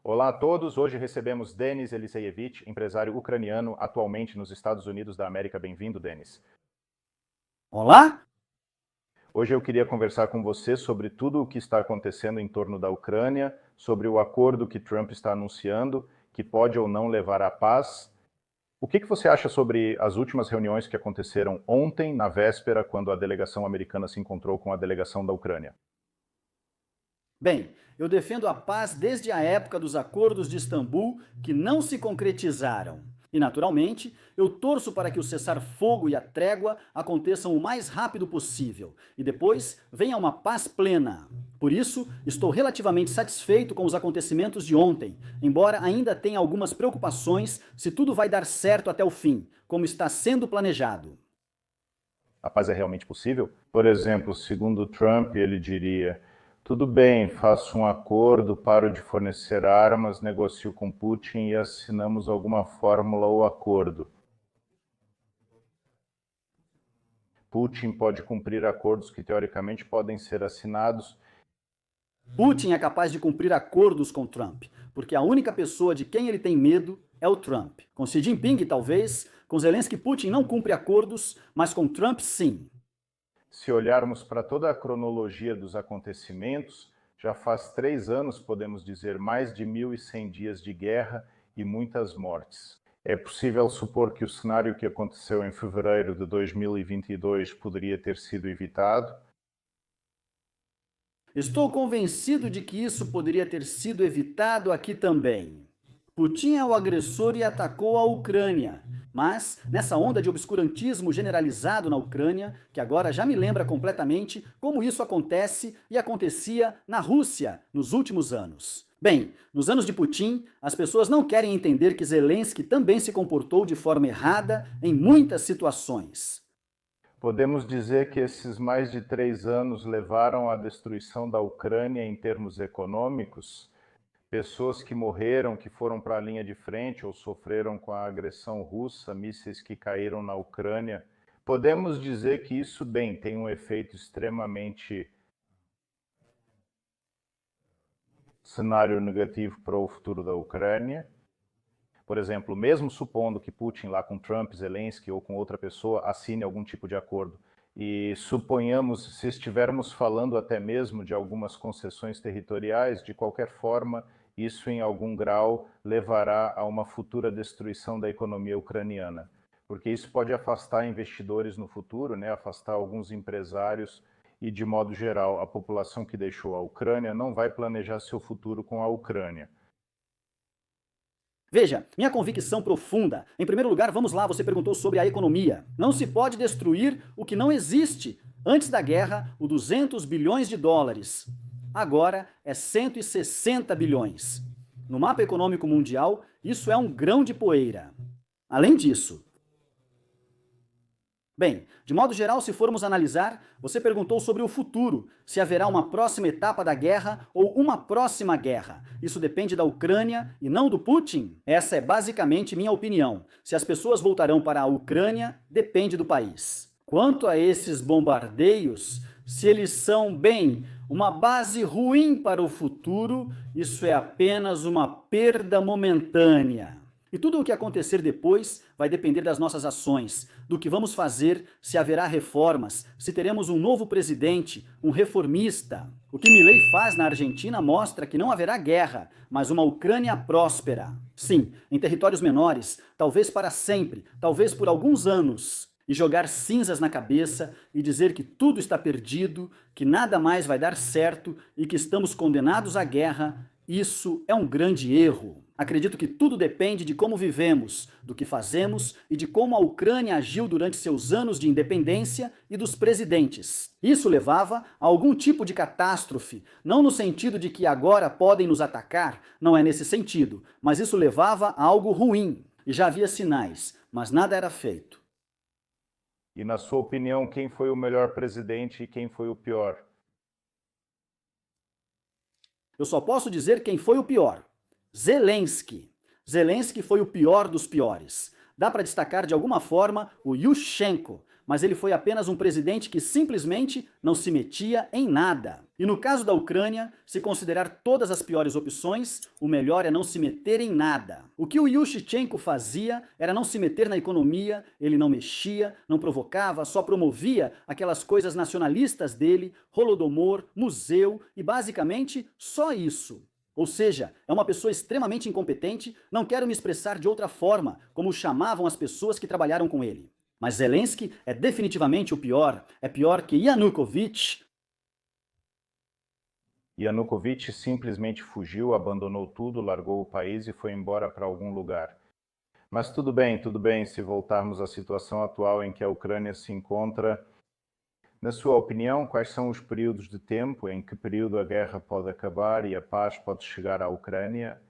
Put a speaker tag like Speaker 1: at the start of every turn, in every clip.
Speaker 1: Olá a todos, hoje recebemos Denis Eliseyevich, empresário ucraniano atualmente nos Estados Unidos da América. Bem-vindo, Denis.
Speaker 2: Olá?
Speaker 1: Hoje eu queria conversar com você sobre tudo o que está acontecendo em torno da Ucrânia, sobre o acordo que Trump está anunciando, que pode ou não levar à paz. O que você acha sobre as últimas reuniões que aconteceram ontem, na véspera, quando a delegação americana se encontrou com a delegação da Ucrânia?
Speaker 2: Bem, eu defendo a paz desde a época dos acordos de Istambul, que não se concretizaram. E, naturalmente, eu torço para que o cessar-fogo e a trégua aconteçam o mais rápido possível e depois venha uma paz plena. Por isso, estou relativamente satisfeito com os acontecimentos de ontem, embora ainda tenha algumas preocupações se tudo vai dar certo até o fim, como está sendo planejado.
Speaker 1: A paz é realmente possível? Por exemplo, segundo Trump, ele diria: tudo bem, faço um acordo, paro de fornecer armas, negocio com Putin e assinamos alguma fórmula ou acordo. Putin pode cumprir acordos que teoricamente podem ser assinados.
Speaker 2: Putin é capaz de cumprir acordos com Trump, porque a única pessoa de quem ele tem medo é o Trump. Com Xi Jinping, talvez, com Zelensky, Putin não cumpre acordos, mas com Trump, sim.
Speaker 1: Se olharmos para toda a cronologia dos acontecimentos, já faz 3 anos, podemos dizer, mais de 1.100 dias de guerra e muitas mortes. É possível supor que o cenário que aconteceu em fevereiro de 2022 poderia ter sido evitado?
Speaker 2: Estou convencido de que isso poderia ter sido evitado aqui também. Putin é o agressor e atacou a Ucrânia. Mas, nessa onda de obscurantismo generalizado na Ucrânia, que agora já me lembra completamente como isso acontece e acontecia na Rússia nos últimos anos. Bem, nos anos de Putin, as pessoas não querem entender que Zelensky também se comportou de forma errada em muitas situações.
Speaker 1: Podemos dizer que esses mais de 3 anos levaram à destruição da Ucrânia em termos econômicos? Pessoas que morreram, que foram para a linha de frente ou sofreram com a agressão russa, mísseis que caíram na Ucrânia. Podemos dizer que isso, bem, tem um efeito extremamente cenário negativo para o futuro da Ucrânia. Por exemplo, mesmo supondo que Putin lá com Trump, Zelensky ou com outra pessoa assine algum tipo de acordo, e suponhamos, se estivermos falando até mesmo de algumas concessões territoriais, de qualquer forma, isso em algum grau levará a uma futura destruição da economia ucraniana, porque isso pode afastar investidores no futuro, né, afastar alguns empresários e, de modo geral, a população que deixou a Ucrânia não vai planejar seu futuro com a Ucrânia.
Speaker 2: Veja, minha convicção profunda. Em primeiro lugar, vamos lá, você perguntou sobre a economia. Não se pode destruir o que não existe. Antes da guerra, o 200 bilhões de dólares. Agora é 160 bilhões. No mapa econômico mundial, isso é um grão de poeira. Além disso, bem, de modo geral, se formos analisar, você perguntou sobre o futuro, se haverá uma próxima etapa da guerra ou uma próxima guerra. Isso depende da Ucrânia e não do Putin? Essa é basicamente minha opinião. Se as pessoas voltarão para a Ucrânia, depende do país. Quanto a esses bombardeios, se eles são, bem, uma base ruim para o futuro, isso é apenas uma perda momentânea. E tudo o que acontecer depois vai depender das nossas ações, do que vamos fazer, se haverá reformas, se teremos um novo presidente, um reformista. O que Milei faz na Argentina mostra que não haverá guerra, mas uma Ucrânia próspera. Sim, em territórios menores, talvez para sempre, talvez por alguns anos. E jogar cinzas na cabeça e dizer que tudo está perdido, que nada mais vai dar certo e que estamos condenados à guerra, isso é um grande erro. Acredito que tudo depende de como vivemos, do que fazemos e de como a Ucrânia agiu durante seus anos de independência e dos presidentes. Isso levava a algum tipo de catástrofe, não no sentido de que agora podem nos atacar, não é nesse sentido, mas isso levava a algo ruim. E já havia sinais, mas nada era feito.
Speaker 1: E, na sua opinião, quem foi o melhor presidente e quem foi o pior?
Speaker 2: Eu só posso dizer quem foi o pior. Zelensky. Zelensky foi o pior dos piores. Dá para destacar de alguma forma o Yushchenko, mas ele foi apenas um presidente que simplesmente não se metia em nada. E no caso da Ucrânia, se considerar todas as piores opções, o melhor é não se meter em nada. O que o Yushchenko fazia era não se meter na economia, ele não mexia, não provocava, só promovia aquelas coisas nacionalistas dele, Holodomor, museu e basicamente só isso. Ou seja, é uma pessoa extremamente incompetente, não quero me expressar de outra forma, como chamavam as pessoas que trabalharam com ele. Mas Zelensky é definitivamente o pior, é pior que Yanukovych.
Speaker 1: Yanukovych simplesmente fugiu, abandonou tudo, largou o país e foi embora para algum lugar. Mas tudo bem, se voltarmos à situação atual em que a Ucrânia se encontra. Na sua opinião, quais são os períodos de tempo, em que período a guerra pode acabar e a paz pode chegar à Ucrânia?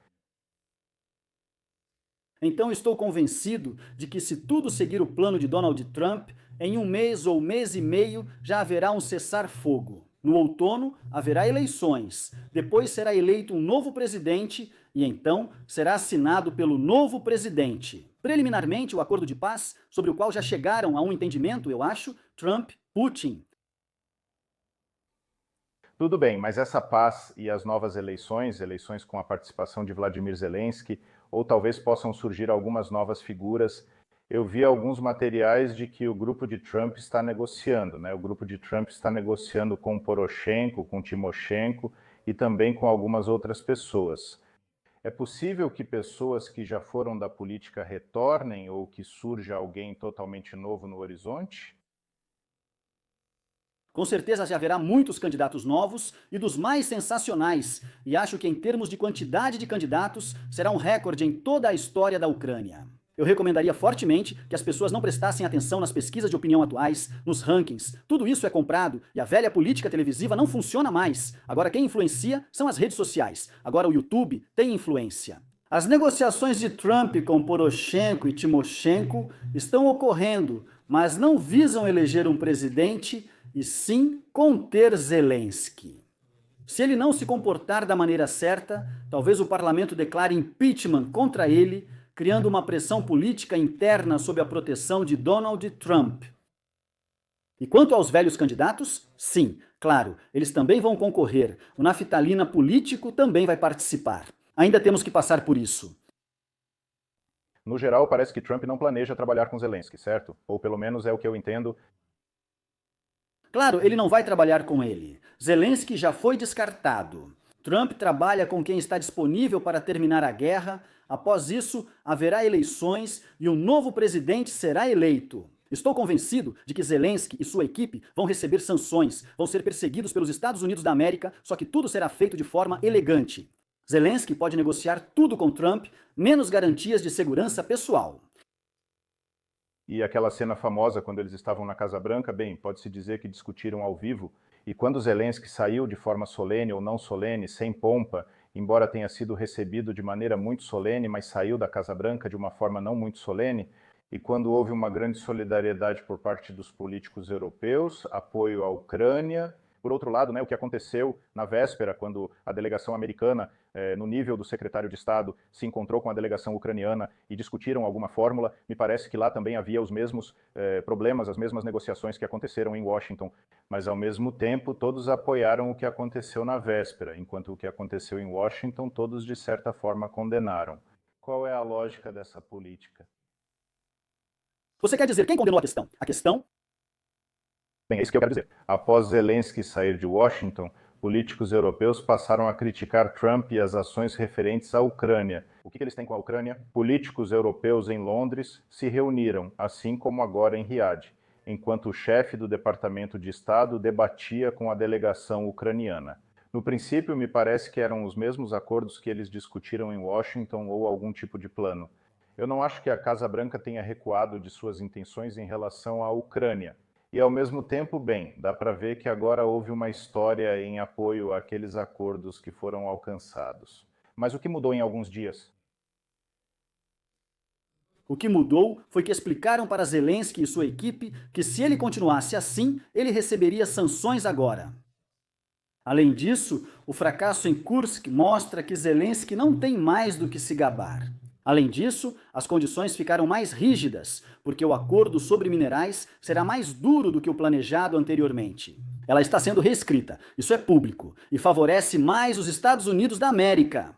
Speaker 2: Então estou convencido de que se tudo seguir o plano de Donald Trump, em um mês ou mês e meio já haverá um cessar-fogo. No outono haverá eleições, depois será eleito um novo presidente e então será assinado pelo novo presidente. Preliminarmente, o acordo de paz, sobre o qual já chegaram a um entendimento, eu acho, Trump, Putin.
Speaker 1: Tudo bem, mas essa paz e as novas eleições, eleições com a participação de Vladimir Zelensky, ou talvez possam surgir algumas novas figuras. Eu vi alguns materiais de que o grupo de Trump está negociando, né? O grupo de Trump está negociando com Poroshenko, com Timoshenko e também com algumas outras pessoas. É possível que pessoas que já foram da política retornem ou que surja alguém totalmente novo no horizonte?
Speaker 2: Com certeza já haverá muitos candidatos novos e dos mais sensacionais, e acho que em termos de quantidade de candidatos, será um recorde em toda a história da Ucrânia. Eu recomendaria fortemente que as pessoas não prestassem atenção nas pesquisas de opinião atuais, nos rankings. Tudo isso é comprado e a velha política televisiva não funciona mais. Agora quem influencia são as redes sociais. Agora o YouTube tem influência. As negociações de Trump com Poroshenko e Timoshenko estão ocorrendo, mas não visam eleger um presidente e sim conter Zelensky. Se ele não se comportar da maneira certa, talvez o parlamento declare impeachment contra ele, criando uma pressão política interna sob a proteção de Donald Trump. E quanto aos velhos candidatos, sim, claro, eles também vão concorrer. O naftalina político também vai participar. Ainda temos que passar por isso.
Speaker 1: No geral, parece que Trump não planeja trabalhar com Zelensky, certo? Ou pelo menos é o que eu entendo.
Speaker 2: Claro, ele não vai trabalhar com ele. Zelensky já foi descartado. Trump trabalha com quem está disponível para terminar a guerra. Após isso, haverá eleições e um novo presidente será eleito. Estou convencido de que Zelensky e sua equipe vão receber sanções, vão ser perseguidos pelos Estados Unidos da América, só que tudo será feito de forma elegante. Zelensky pode negociar tudo com Trump, menos garantias de segurança pessoal.
Speaker 1: E aquela cena famosa quando eles estavam na Casa Branca, bem, pode-se dizer que discutiram ao vivo, e quando Zelensky saiu de forma solene ou não solene, sem pompa, embora tenha sido recebido de maneira muito solene, mas saiu da Casa Branca de uma forma não muito solene, e quando houve uma grande solidariedade por parte dos políticos europeus, apoio à Ucrânia. Por outro lado, né, o que aconteceu na véspera, quando a delegação americana, no nível do secretário de Estado, se encontrou com a delegação ucraniana e discutiram alguma fórmula, me parece que lá também havia os mesmos problemas, as mesmas negociações que aconteceram em Washington, mas ao mesmo tempo todos apoiaram o que aconteceu na véspera, enquanto o que aconteceu em Washington todos de certa forma condenaram. Qual é a lógica dessa política?
Speaker 2: Você quer dizer quem condenou a questão? A questão?
Speaker 1: Bem, é isso que eu quero dizer. Após Zelensky sair de Washington, políticos europeus passaram a criticar Trump e as ações referentes à Ucrânia. O que eles têm com a Ucrânia? Políticos europeus em Londres se reuniram, assim como agora em Riad, enquanto o chefe do Departamento de Estado debatia com a delegação ucraniana. No princípio, me parece que eram os mesmos acordos que eles discutiram em Washington ou algum tipo de plano. Eu não acho que a Casa Branca tenha recuado de suas intenções em relação à Ucrânia. E, ao mesmo tempo, bem, dá para ver que agora houve uma história em apoio àqueles acordos que foram alcançados. Mas o que mudou em alguns dias?
Speaker 2: O que mudou foi que explicaram para Zelensky e sua equipe que se ele continuasse assim, ele receberia sanções agora. Além disso, o fracasso em Kursk mostra que Zelensky não tem mais do que se gabar. Além disso, as condições ficaram mais rígidas, porque o acordo sobre minerais será mais duro do que o planejado anteriormente. Ela está sendo reescrita, isso é público, e favorece mais os Estados Unidos da América.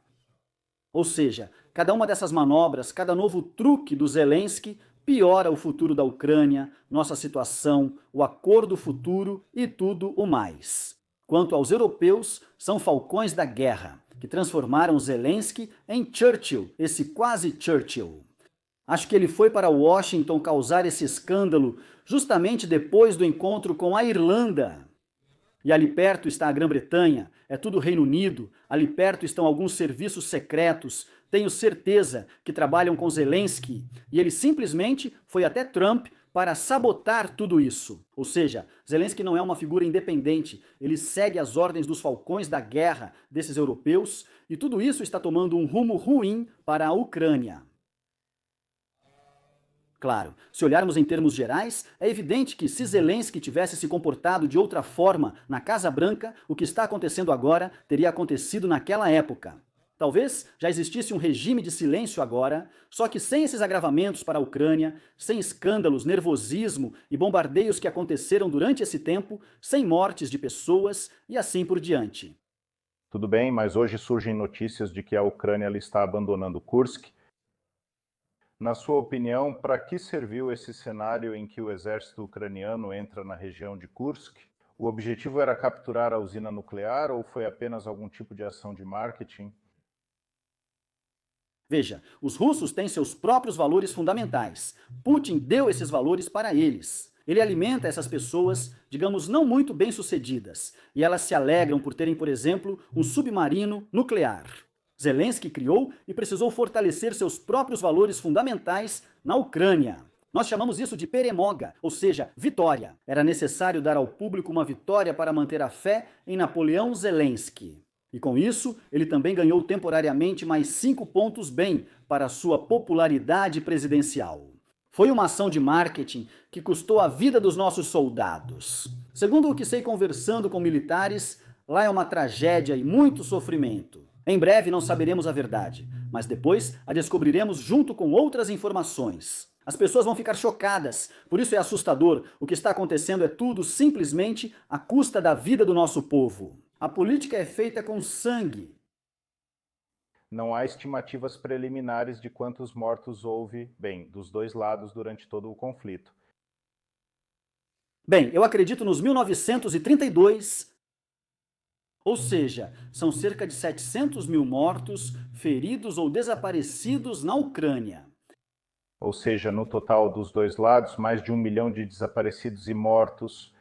Speaker 2: Ou seja, cada uma dessas manobras, cada novo truque do Zelensky piora o futuro da Ucrânia, nossa situação, o acordo futuro e tudo o mais. Quanto aos europeus, são falcões da guerra, que transformaram Zelensky em Churchill, esse quase Churchill. Acho que ele foi para Washington causar esse escândalo justamente depois do encontro com a Irlanda. E ali perto está a Grã-Bretanha, é tudo Reino Unido, ali perto estão alguns serviços secretos, tenho certeza que trabalham com Zelensky, e ele simplesmente foi até Trump para sabotar tudo isso. Ou seja, Zelensky não é uma figura independente, ele segue as ordens dos falcões da guerra desses europeus, e tudo isso está tomando um rumo ruim para a Ucrânia. Claro, se olharmos em termos gerais, é evidente que se Zelensky tivesse se comportado de outra forma na Casa Branca, o que está acontecendo agora teria acontecido naquela época. Talvez já existisse um regime de silêncio agora, só que sem esses agravamentos para a Ucrânia, sem escândalos, nervosismo e bombardeios que aconteceram durante esse tempo, sem mortes de pessoas e assim por diante.
Speaker 1: Tudo bem, mas hoje surgem notícias de que a Ucrânia ela está abandonando Kursk. Na sua opinião, para que serviu esse cenário em que o exército ucraniano entra na região de Kursk? O objetivo era capturar a usina nuclear ou foi apenas algum tipo de ação de marketing?
Speaker 2: Veja, os russos têm seus próprios valores fundamentais. Putin deu esses valores para eles. Ele alimenta essas pessoas, digamos, não muito bem-sucedidas, e elas se alegram por terem, por exemplo, um submarino nuclear. Zelensky criou e precisou fortalecer seus próprios valores fundamentais na Ucrânia. Nós chamamos isso de peremoga, ou seja, vitória. Era necessário dar ao público uma vitória para manter a fé em Napoleão Zelensky. E com isso, ele também ganhou temporariamente mais 5 pontos bem para sua popularidade presidencial. Foi uma ação de marketing que custou a vida dos nossos soldados. Segundo o que sei conversando com militares, lá é uma tragédia e muito sofrimento. Em breve não saberemos a verdade, mas depois a descobriremos junto com outras informações. As pessoas vão ficar chocadas, por isso é assustador. O que está acontecendo é tudo simplesmente à custa da vida do nosso povo. A política é feita com sangue.
Speaker 1: Não há estimativas preliminares de quantos mortos houve, bem, dos dois lados durante todo o conflito.
Speaker 2: Bem, eu acredito nos 1932, ou seja, são cerca de 700 mil mortos, feridos ou desaparecidos na Ucrânia.
Speaker 1: Ou seja, no total dos dois lados, mais de 1 milhão de desaparecidos e mortos.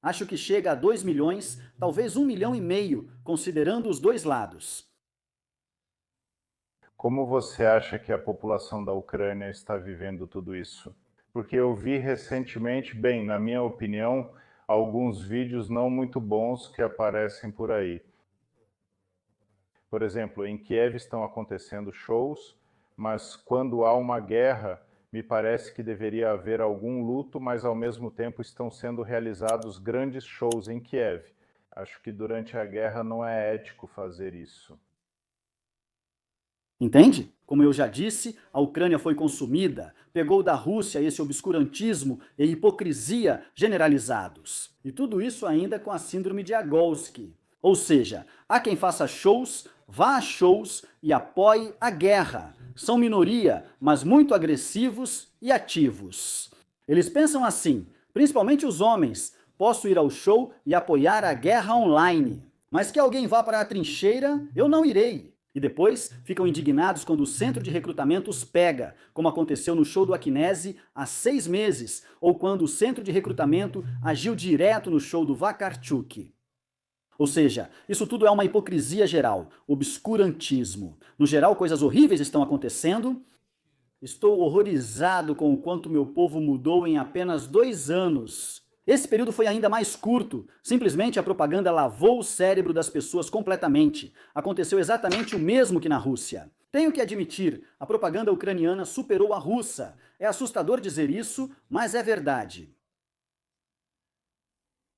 Speaker 2: Acho que chega a 2 milhões, talvez 1,5 milhão, considerando os dois lados.
Speaker 1: Como você acha que a população da Ucrânia está vivendo tudo isso? Porque eu vi recentemente, bem, na minha opinião, alguns vídeos não muito bons que aparecem por aí. Por exemplo, em Kiev estão acontecendo shows, mas quando há uma guerra, me parece que deveria haver algum luto, mas ao mesmo tempo estão sendo realizados grandes shows em Kiev. Acho que durante a guerra não é ético fazer isso.
Speaker 2: Entende? Como eu já disse, a Ucrânia foi consumida, pegou da Rússia esse obscurantismo e hipocrisia generalizados. E tudo isso ainda com a síndrome de Agolsky. Ou seja, há quem faça shows, vá a shows e apoie a guerra. São minoria, mas muito agressivos e ativos. Eles pensam assim, principalmente os homens: posso ir ao show e apoiar a guerra online. Mas que alguém vá para a trincheira, eu não irei. E depois ficam indignados quando o centro de recrutamento os pega, como aconteceu no show do Akinese há 6 meses, ou quando o centro de recrutamento agiu direto no show do Vakarchuk. Ou seja, isso tudo é uma hipocrisia geral, obscurantismo. No geral, coisas horríveis estão acontecendo. Estou horrorizado com o quanto meu povo mudou em apenas 2 anos. Esse período foi ainda mais curto. Simplesmente a propaganda lavou o cérebro das pessoas completamente. Aconteceu exatamente o mesmo que na Rússia. Tenho que admitir, a propaganda ucraniana superou a russa. É assustador dizer isso, mas é verdade.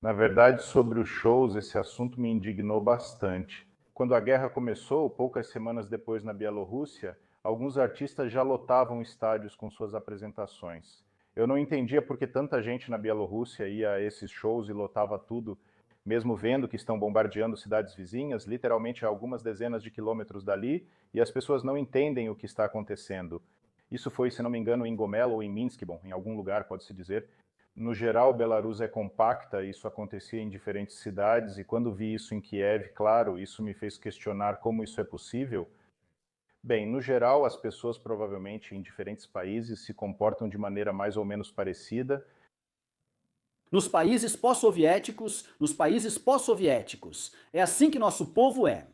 Speaker 1: Na verdade, sobre os shows, esse assunto me indignou bastante. Quando a guerra começou, poucas semanas depois na Bielorrússia, alguns artistas já lotavam estádios com suas apresentações. Eu não entendia por que tanta gente na Bielorrússia ia a esses shows e lotava tudo, mesmo vendo que estão bombardeando cidades vizinhas, literalmente a algumas dezenas de quilômetros dali, e as pessoas não entendem o que está acontecendo. Isso foi, se não me engano, em Gomel ou em Minsk, bom, em algum lugar pode-se dizer. No geral, Belarus é compacta, isso acontecia em diferentes cidades, e quando vi isso em Kiev, claro, isso me fez questionar como isso é possível. Bem, no geral, as pessoas provavelmente em diferentes países se comportam de maneira mais ou menos parecida.
Speaker 2: Nos países pós-soviéticos, é assim que nosso povo é.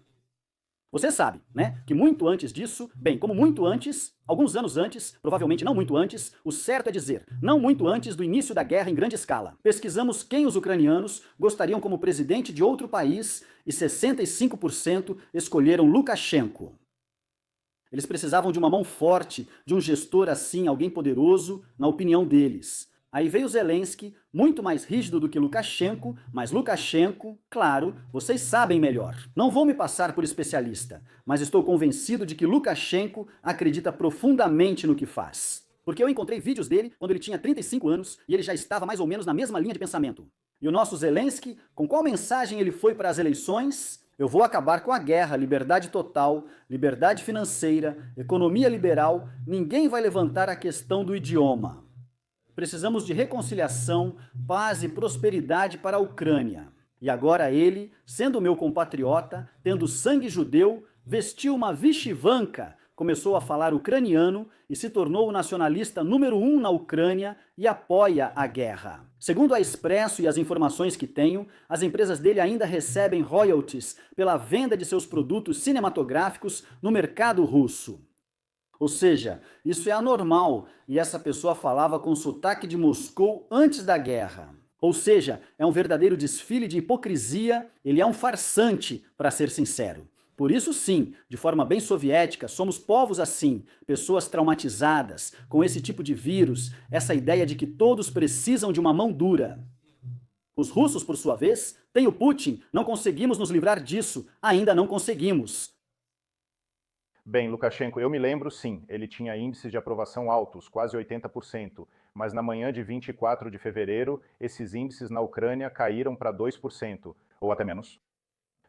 Speaker 2: Você sabe, né, que muito antes disso, bem, como muito antes, alguns anos antes, provavelmente não muito antes, o certo é dizer, não muito antes do início da guerra em grande escala. Pesquisamos quem os ucranianos gostariam como presidente de outro país e 65% escolheram Lukashenko. Eles precisavam de uma mão forte, de um gestor assim, alguém poderoso, na opinião deles. Aí veio Zelensky, muito mais rígido do que Lukashenko, mas Lukashenko, claro, vocês sabem melhor. Não vou me passar por especialista, mas estou convencido de que Lukashenko acredita profundamente no que faz. Porque eu encontrei vídeos dele quando ele tinha 35 anos e ele já estava mais ou menos na mesma linha de pensamento. E o nosso Zelensky, com qual mensagem ele foi para as eleições? Eu vou acabar com a guerra, liberdade total, liberdade financeira, economia liberal, ninguém vai levantar a questão do idioma. Precisamos de reconciliação, paz e prosperidade para a Ucrânia. E agora ele, sendo meu compatriota, tendo sangue judeu, vestiu uma vyshyvanka, começou a falar ucraniano e se tornou o nacionalista número 1 na Ucrânia e apoia a guerra. Segundo a Expresso e as informações que tenho, as empresas dele ainda recebem royalties pela venda de seus produtos cinematográficos no mercado russo. Ou seja, isso é anormal, e essa pessoa falava com sotaque de Moscou antes da guerra. Ou seja, é um verdadeiro desfile de hipocrisia, ele é um farsante, para ser sincero. Por isso sim, de forma bem soviética, somos povos assim, pessoas traumatizadas, com esse tipo de vírus, essa ideia de que todos precisam de uma mão dura. Os russos, por sua vez, têm o Putin, não conseguimos nos livrar disso, ainda não conseguimos.
Speaker 1: Bem, Lukashenko, eu me lembro sim, ele tinha índices de aprovação altos, quase 80%, mas na manhã de 24 de fevereiro, esses índices na Ucrânia caíram para 2%, ou até menos.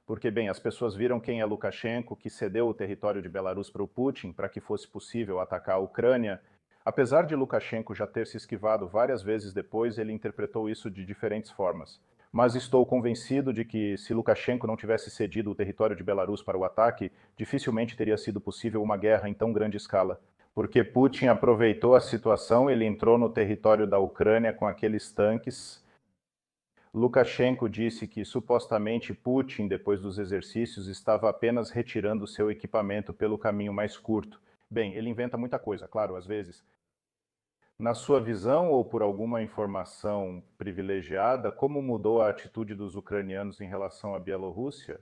Speaker 1: Porque, bem, as pessoas viram quem é Lukashenko, que cedeu o território de Belarus para o Putin para que fosse possível atacar a Ucrânia. Apesar de Lukashenko já ter se esquivado várias vezes depois, ele interpretou isso de diferentes formas. Mas estou convencido de que, se Lukashenko não tivesse cedido o território de Belarus para o ataque, dificilmente teria sido possível uma guerra em tão grande escala. Porque Putin aproveitou a situação, ele entrou no território da Ucrânia com aqueles tanques. Lukashenko disse que, supostamente, Putin, depois dos exercícios, estava apenas retirando seu equipamento pelo caminho mais curto. Bem, ele inventa muita coisa, claro, às vezes. Na sua visão ou por alguma informação privilegiada, como mudou a atitude dos ucranianos em relação à Bielorrússia?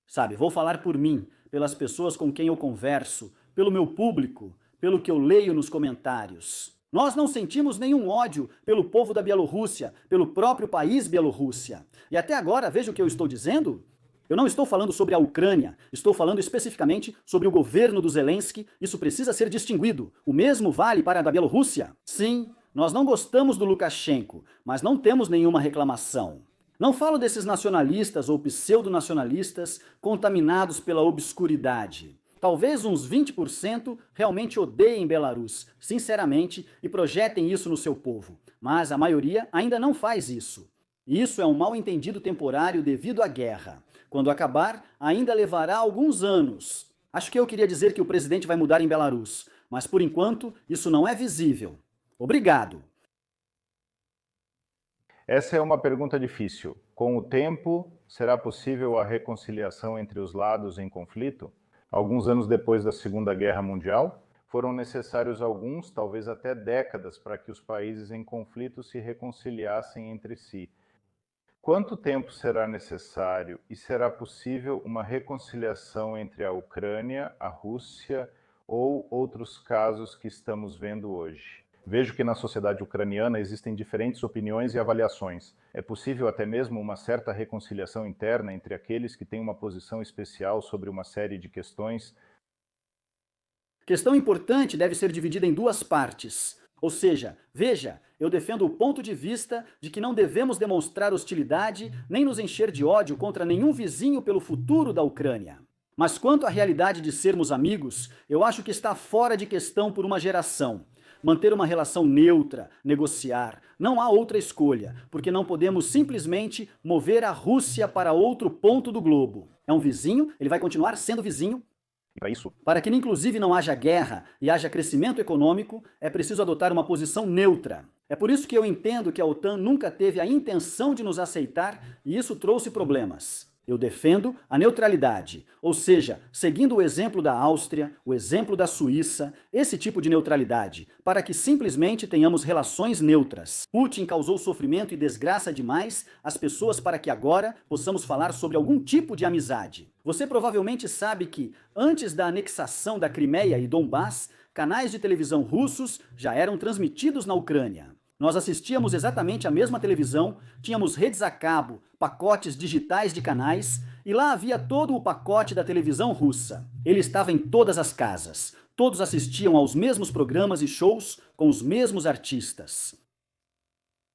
Speaker 2: Sabe, vou falar por mim, pelas pessoas com quem eu converso, pelo meu público, pelo que eu leio nos comentários. Nós não sentimos nenhum ódio pelo povo da Bielorrússia, pelo próprio país Bielorrússia. E até agora, veja o que eu estou dizendo. Eu não estou falando sobre a Ucrânia, estou falando especificamente sobre o governo do Zelensky. Isso precisa ser distinguido. O mesmo vale para a da Bielorrússia? Sim, nós não gostamos do Lukashenko, mas não temos nenhuma reclamação. Não falo desses nacionalistas ou pseudo-nacionalistas contaminados pela obscuridade. Talvez uns 20% realmente odeiem Belarus, sinceramente, e projetem isso no seu povo. Mas a maioria ainda não faz isso. Isso é um mal-entendido temporário devido à guerra. Quando acabar, ainda levará alguns anos. Acho que eu queria dizer que o presidente vai mudar em Belarus, mas por enquanto isso não é visível. Obrigado.
Speaker 1: Essa é uma pergunta difícil. Com o tempo, será possível a reconciliação entre os lados em conflito? Alguns anos depois da Segunda Guerra Mundial, foram necessários alguns, talvez até décadas, para que os países em conflito se reconciliassem entre si. Quanto tempo será necessário e será possível uma reconciliação entre a Ucrânia, a Rússia ou outros casos que estamos vendo hoje? Vejo que na sociedade ucraniana existem diferentes opiniões e avaliações. É possível até mesmo uma certa reconciliação interna entre aqueles que têm uma posição especial sobre uma série de questões,
Speaker 2: Questão importante deve ser dividida em duas partes. Ou seja, veja, eu defendo o ponto de vista de que não devemos demonstrar hostilidade nem nos encher de ódio contra nenhum vizinho pelo futuro da Ucrânia. Mas quanto à realidade de sermos amigos, eu acho que está fora de questão por uma geração. Manter uma relação neutra, negociar, não há outra escolha, porque não podemos simplesmente mover a Rússia para outro ponto do globo. É um vizinho, ele vai continuar sendo vizinho.
Speaker 1: E para isso,
Speaker 2: Para que inclusive não haja guerra e haja crescimento econômico, é preciso adotar uma posição neutra. É por isso que eu entendo que a OTAN nunca teve a intenção de nos aceitar e isso trouxe problemas. Eu defendo a neutralidade, ou seja, seguindo o exemplo da Áustria, o exemplo da Suíça, esse tipo de neutralidade, para que simplesmente tenhamos relações neutras. Putin causou sofrimento e desgraça demais às pessoas para que agora possamos falar sobre algum tipo de amizade. Você provavelmente sabe que, antes da anexação da Crimeia e Donbass, canais de televisão russos já eram transmitidos na Ucrânia. Nós assistíamos exatamente a mesma televisão, tínhamos redes a cabo, pacotes digitais de canais, e lá havia todo o pacote da televisão russa. Ele estava em todas as casas. Todos assistiam aos mesmos programas e shows com os mesmos artistas.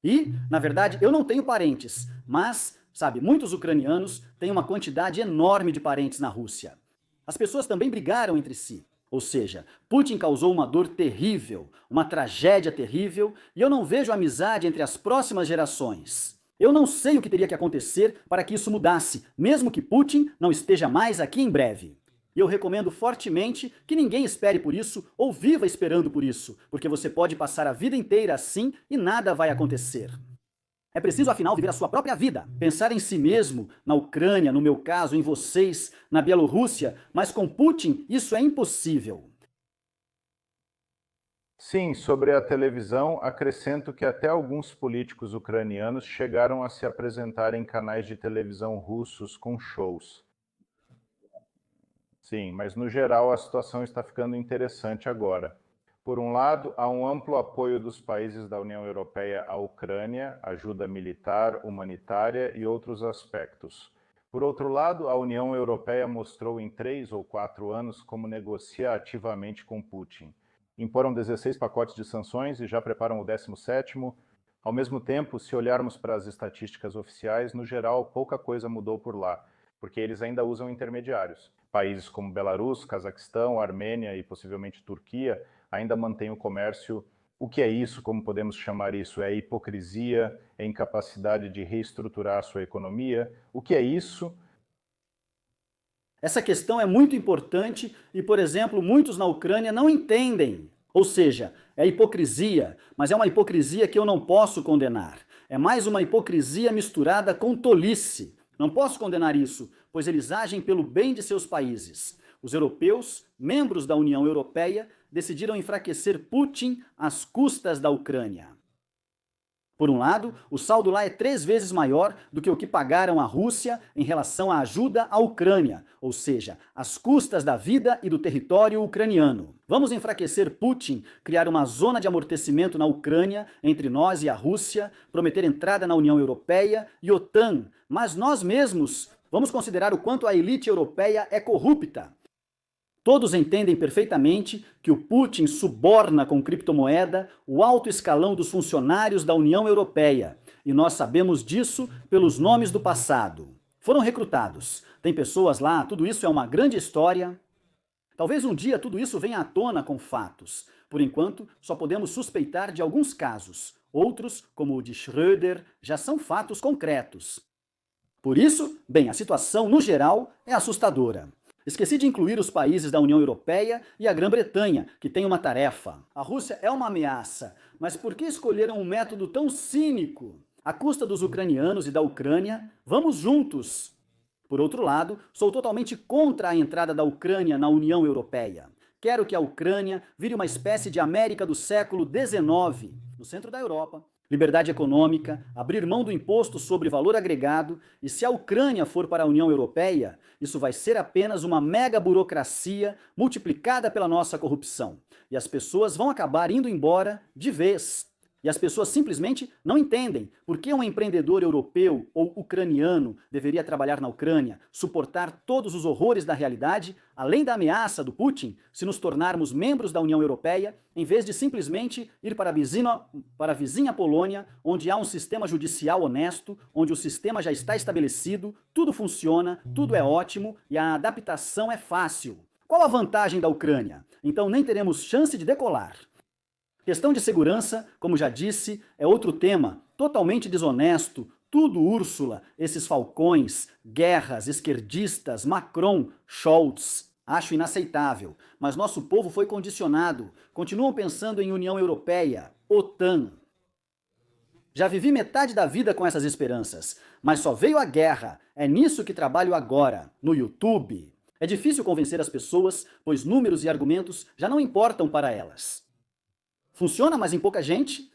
Speaker 2: E, na verdade, eu não tenho parentes, mas, sabe, muitos ucranianos têm uma quantidade enorme de parentes na Rússia. As pessoas também brigaram entre si. Ou seja, Putin causou uma dor terrível, uma tragédia terrível, e eu não vejo amizade entre as próximas gerações. Eu não sei o que teria que acontecer para que isso mudasse, mesmo que Putin não esteja mais aqui em breve. E eu recomendo fortemente que ninguém espere por isso ou viva esperando por isso, porque você pode passar a vida inteira assim e nada vai acontecer. É preciso, afinal, viver a sua própria vida. Pensar em si mesmo, na Ucrânia, no meu caso, em vocês, na Bielorrússia, mas com Putin isso é impossível.
Speaker 1: sim, sobre a televisão, acrescento que até alguns políticos ucranianos chegaram a se apresentar em canais de televisão russos com shows. Sim, mas no geral a situação está ficando interessante agora. Por um lado, há um amplo apoio dos países da União Europeia à Ucrânia, ajuda militar, humanitária e outros aspectos. Por outro lado, a União Europeia mostrou em 3 ou 4 anos como negocia ativamente com Putin. Imporam 16 pacotes de sanções e já preparam o 17º. Ao mesmo tempo, se olharmos para as estatísticas oficiais, no geral, pouca coisa mudou por lá, porque eles ainda usam intermediários. Países como Belarus, Cazaquistão, Armênia e possivelmente Turquia ainda mantêm o comércio. O que é isso? Como podemos chamar isso? É hipocrisia? É incapacidade de reestruturar a sua economia? O que é isso?
Speaker 2: Essa questão é muito importante e, por exemplo, muitos na Ucrânia não entendem. Ou seja, é hipocrisia, mas é uma hipocrisia que eu não posso condenar. É mais uma hipocrisia misturada com tolice. Não posso condenar isso, pois eles agem pelo bem de seus países. Os europeus, membros da União Europeia, decidiram enfraquecer Putin às custas da Ucrânia. Por um lado, o saldo lá é 3 vezes maior do que o que pagaram a Rússia em relação à ajuda à Ucrânia, ou seja, às custas da vida e do território ucraniano. Vamos enfraquecer Putin, criar uma zona de amortecimento na Ucrânia entre nós e a Rússia, prometer entrada na União Europeia e OTAN, mas nós mesmos vamos considerar o quanto a elite europeia é corrupta. Todos entendem perfeitamente que o Putin suborna com criptomoeda o alto escalão dos funcionários da União Europeia, e nós sabemos disso pelos nomes do passado. Foram recrutados, tem pessoas lá, tudo isso é uma grande história. Talvez um dia tudo isso venha à tona com fatos. Por enquanto, só podemos suspeitar de alguns casos. Outros, como o de Schröder, já são fatos concretos. Por isso, bem, a situação no geral é assustadora. Esqueci de incluir os países da União Europeia e a Grã-Bretanha, que tem uma tarefa. A Rússia é uma ameaça, mas por que escolheram um método tão cínico? À custa dos ucranianos e da Ucrânia, vamos juntos! Por outro lado, sou totalmente contra a entrada da Ucrânia na União Europeia. Quero que a Ucrânia vire uma espécie de América do século XIX, no centro da Europa. Liberdade econômica, abrir mão do imposto sobre valor agregado, e se a Ucrânia for para a União Europeia, isso vai ser apenas uma mega burocracia multiplicada pela nossa corrupção. E as pessoas vão acabar indo embora de vez. E as pessoas simplesmente não entendem por que um empreendedor europeu ou ucraniano deveria trabalhar na Ucrânia, suportar todos os horrores da realidade, além da ameaça do Putin, se nos tornarmos membros da União Europeia, em vez de simplesmente ir para a vizinha Polônia, onde há um sistema judicial honesto, onde o sistema já está estabelecido, tudo funciona, tudo é ótimo e a adaptação é fácil. Qual a vantagem da Ucrânia? Então nem teremos chance de decolar. Questão de segurança, como já disse, é outro tema, totalmente desonesto, tudo Úrsula, esses falcões, guerras, esquerdistas, Macron, Scholz. Acho inaceitável, mas nosso povo foi condicionado, continuam pensando em União Europeia, OTAN. Já vivi metade da vida com essas esperanças, mas só veio a guerra, é nisso que trabalho agora, no YouTube. É difícil convencer as pessoas, pois números e argumentos já não importam para elas. Funciona, mas em pouca gente?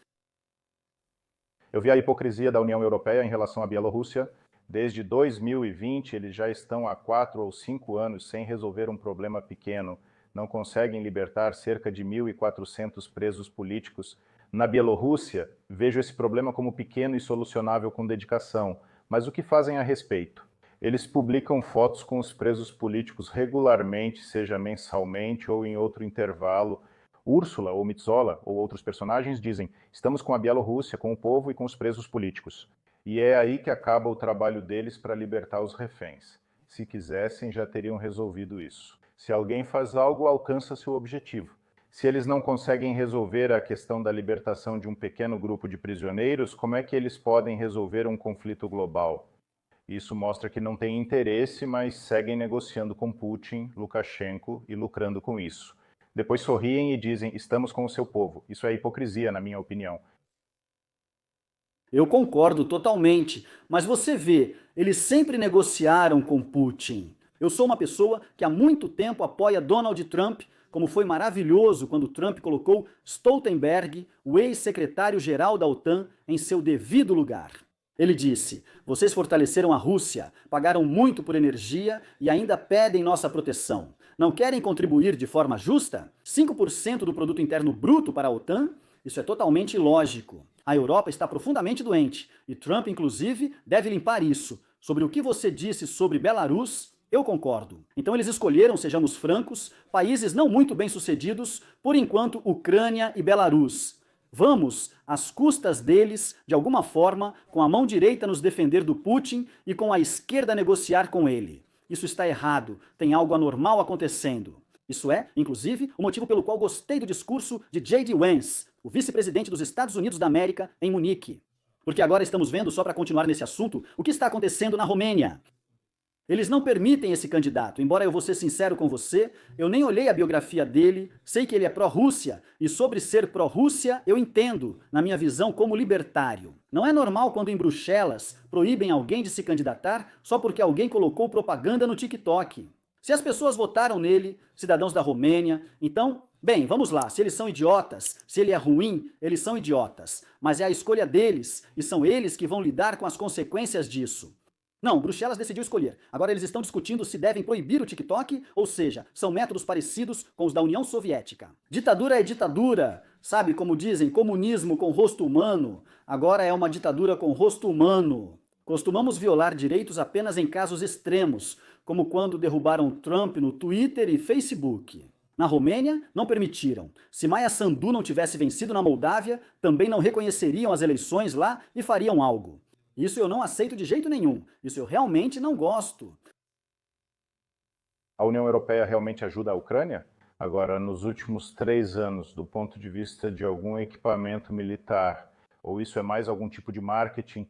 Speaker 1: Eu vi a hipocrisia da União Europeia em relação à Bielorrússia. Desde 2020, eles já estão há 4 ou 5 anos sem resolver um problema pequeno. Não conseguem libertar cerca de 1.400 presos políticos. Na Bielorrússia, vejo esse problema como pequeno e solucionável com dedicação. Mas o que fazem a respeito? Eles publicam fotos com os presos políticos regularmente, seja mensalmente ou em outro intervalo. Úrsula ou Metsola ou outros personagens dizem: estamos com a Bielorrússia, com o povo e com os presos políticos. E é aí que acaba o trabalho deles para libertar os reféns. Se quisessem, já teriam resolvido isso. Se alguém faz algo, alcança seu objetivo. Se eles não conseguem resolver a questão da libertação de um pequeno grupo de prisioneiros, como é que eles podem resolver um conflito global? Isso mostra que não têm interesse, mas seguem negociando com Putin, Lukashenko e lucrando com isso. Depois sorriem e dizem: estamos com o seu povo. Isso é hipocrisia, na minha opinião.
Speaker 2: Eu concordo totalmente, mas você vê, eles sempre negociaram com Putin. Eu sou uma pessoa que há muito tempo apoia Donald Trump, como foi maravilhoso quando Trump colocou Stoltenberg, o ex-secretário-geral da OTAN, em seu devido lugar. Ele disse: vocês fortaleceram a Rússia, pagaram muito por energia e ainda pedem nossa proteção. Não querem contribuir de forma justa? 5% do produto interno bruto para a OTAN? Isso é totalmente ilógico. A Europa está profundamente doente e Trump, inclusive, deve limpar isso. Sobre o que você disse sobre Belarus, eu concordo. Então eles escolheram, sejamos francos, países não muito bem-sucedidos, por enquanto Ucrânia e Belarus. Vamos, às custas deles, de alguma forma, com a mão direita nos defender do Putin e com a esquerda negociar com ele. Isso está errado, tem algo anormal acontecendo. Isso é, inclusive, o motivo pelo qual gostei do discurso de J.D. Vance, o vice-presidente dos Estados Unidos da América, em Munique. Porque agora estamos vendo, só para continuar nesse assunto, o que está acontecendo na Romênia. Eles não permitem esse candidato, embora eu vou ser sincero com você, eu nem olhei a biografia dele, sei que ele é pró-Rússia, e sobre ser pró-Rússia eu entendo, na minha visão como libertário. Não é normal quando em Bruxelas proíbem alguém de se candidatar só porque alguém colocou propaganda no TikTok. Se as pessoas votaram nele, cidadãos da Romênia, então, bem, vamos lá, se eles são idiotas, se ele é ruim, eles são idiotas, mas é a escolha deles, e são eles que vão lidar com as consequências disso. Não, Bruxelas decidiu escolher. Agora eles estão discutindo se devem proibir o TikTok, ou seja, são métodos parecidos com os da União Soviética. Ditadura é ditadura, sabe como dizem, comunismo com rosto humano. Agora é uma ditadura com rosto humano. Costumamos violar direitos apenas em casos extremos, como quando derrubaram Trump no Twitter e Facebook. Na Romênia, não permitiram. Se Maia Sandu não tivesse vencido na Moldávia, também não reconheceriam as eleições lá e fariam algo. Isso eu não aceito de jeito nenhum. Isso eu realmente não gosto.
Speaker 1: A União Europeia realmente ajuda a Ucrânia? Agora, nos últimos 3 anos, do ponto de vista de algum equipamento militar, ou isso é mais algum tipo de marketing?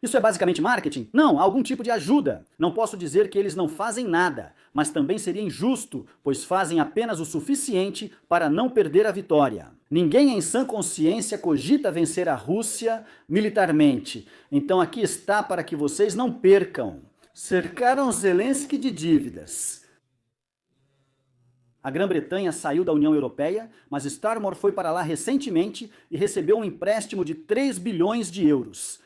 Speaker 2: Isso é basicamente marketing? Não, há algum tipo de ajuda. Não posso dizer que eles não fazem nada, mas também seria injusto, pois fazem apenas o suficiente para não perder a vitória. Ninguém em sã consciência cogita vencer a Rússia militarmente. Então aqui está para que vocês não percam. Cercaram Zelensky de dívidas. A Grã-Bretanha saiu da União Europeia, mas Starmer foi para lá recentemente e recebeu um empréstimo de 3 bilhões de euros.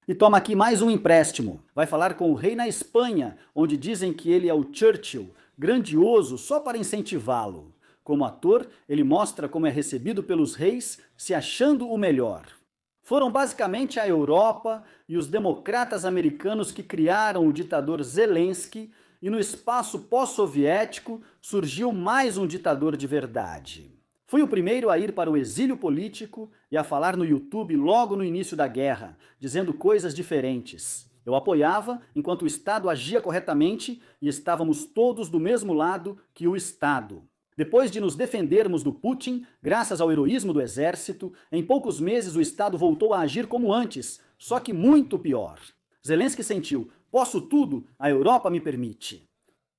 Speaker 2: E toma aqui mais um empréstimo. Vai falar com o rei na Espanha, onde dizem que ele é o Churchill, grandioso só para incentivá-lo. Como ator, ele mostra como é recebido pelos reis, se achando o melhor. Foram basicamente a Europa e os democratas americanos que criaram o ditador Zelensky, e no espaço pós-soviético surgiu mais um ditador de verdade. Fui o primeiro a ir para o exílio político e a falar no YouTube logo no início da guerra, dizendo coisas diferentes. Eu apoiava enquanto o Estado agia corretamente e estávamos todos do mesmo lado que o Estado. Depois de nos defendermos do Putin, graças ao heroísmo do exército, em poucos meses o Estado voltou a agir como antes, só que muito pior. Zelensky sentiu: posso tudo, a Europa me permite.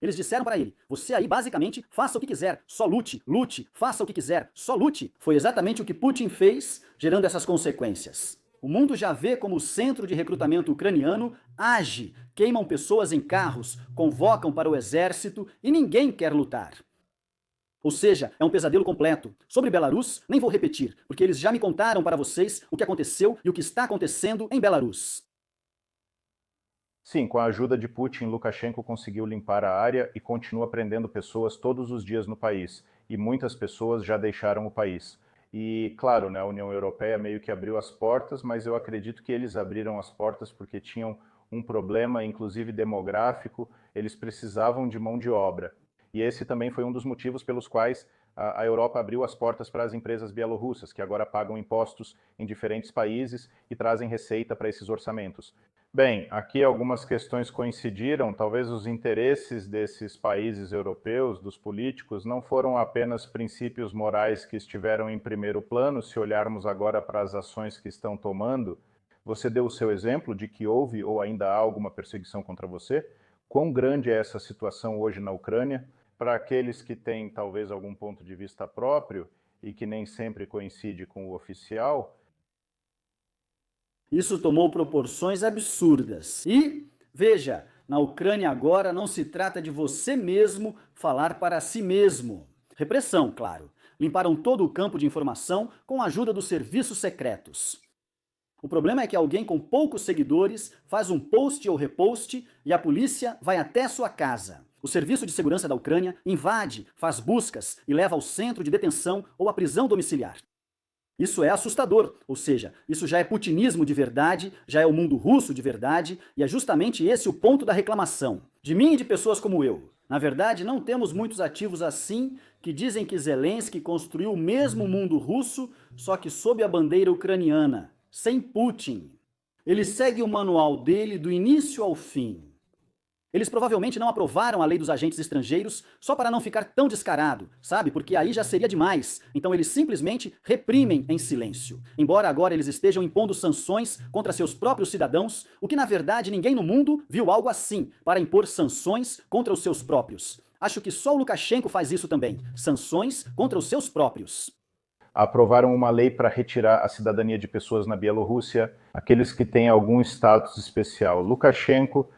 Speaker 2: Eles disseram para ele: você aí basicamente faça o que quiser, só lute, lute, faça o que quiser, só lute. Foi exatamente o que Putin fez, gerando essas consequências. O mundo já vê como o centro de recrutamento ucraniano age, queimam pessoas em carros, convocam para o exército e ninguém quer lutar. Ou seja, é um pesadelo completo. Sobre Belarus, nem vou repetir, porque eles já me contaram para vocês o que aconteceu e o que está acontecendo em Belarus.
Speaker 1: Sim, com a ajuda de Putin, Lukashenko conseguiu limpar a área e continua prendendo pessoas todos os dias no país. E muitas pessoas já deixaram o país. E, claro, né, a União Europeia meio que abriu as portas, mas eu acredito que eles abriram as portas porque tinham um problema, inclusive demográfico, eles precisavam de mão de obra. E esse também foi um dos motivos pelos quais a Europa abriu as portas para as empresas bielorrussas, que agora pagam impostos em diferentes países e trazem receita para esses orçamentos. Bem, aqui algumas questões coincidiram, talvez os interesses desses países europeus, dos políticos, não foram apenas princípios morais que estiveram em primeiro plano, se olharmos agora para as ações que estão tomando. Você deu o seu exemplo de que houve ou ainda há alguma perseguição contra você. Quão grande é essa situação hoje na Ucrânia? Para aqueles que têm talvez algum ponto de vista próprio e que nem sempre coincide com o oficial.
Speaker 2: Isso tomou proporções absurdas. E, veja, na Ucrânia agora não se trata de você mesmo falar para si mesmo. Repressão, claro. Limparam todo o campo de informação com a ajuda dos serviços secretos. O problema é que alguém com poucos seguidores faz um post ou repost e a polícia vai até sua casa. O Serviço de Segurança da Ucrânia invade, faz buscas e leva ao centro de detenção ou à prisão domiciliar. Isso é assustador, ou seja, isso já é putinismo de verdade, já é o mundo russo de verdade, e é justamente esse o ponto da reclamação. De mim e de pessoas como eu. Na verdade, não temos muitos ativos assim que dizem que Zelensky construiu o mesmo mundo russo, só que sob a bandeira ucraniana, sem Putin. Ele segue o manual dele do início ao fim. Eles provavelmente não aprovaram a lei dos agentes estrangeiros só para não ficar tão descarado, sabe? Porque aí já seria demais. Então eles simplesmente reprimem em silêncio. Embora agora eles estejam impondo sanções contra seus próprios cidadãos, o que na verdade ninguém no mundo viu algo assim, para impor sanções contra os seus próprios. Acho que só o Lukashenko faz isso também. Sanções contra os seus próprios.
Speaker 1: Aprovaram uma lei para retirar a cidadania de pessoas na Bielorrússia, aqueles que têm algum status especial. Lukashenko.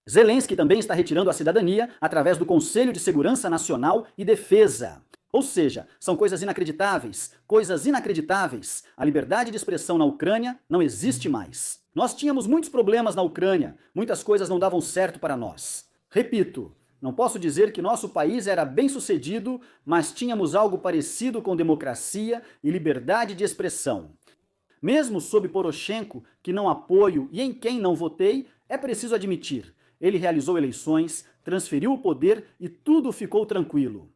Speaker 2: Zelensky também está retirando a cidadania através do Conselho de Segurança Nacional e Defesa. Ou seja, são coisas inacreditáveis, coisas inacreditáveis. A liberdade de expressão na Ucrânia não existe mais. Nós tínhamos muitos problemas na Ucrânia, muitas coisas não davam certo para nós. Repito, não posso dizer que nosso país era bem-sucedido, mas tínhamos algo parecido com democracia e liberdade de expressão. Mesmo sob Poroshenko, que não apoio e em quem não votei, é preciso admitir. Ele realizou eleições, transferiu o poder e tudo ficou tranquilo.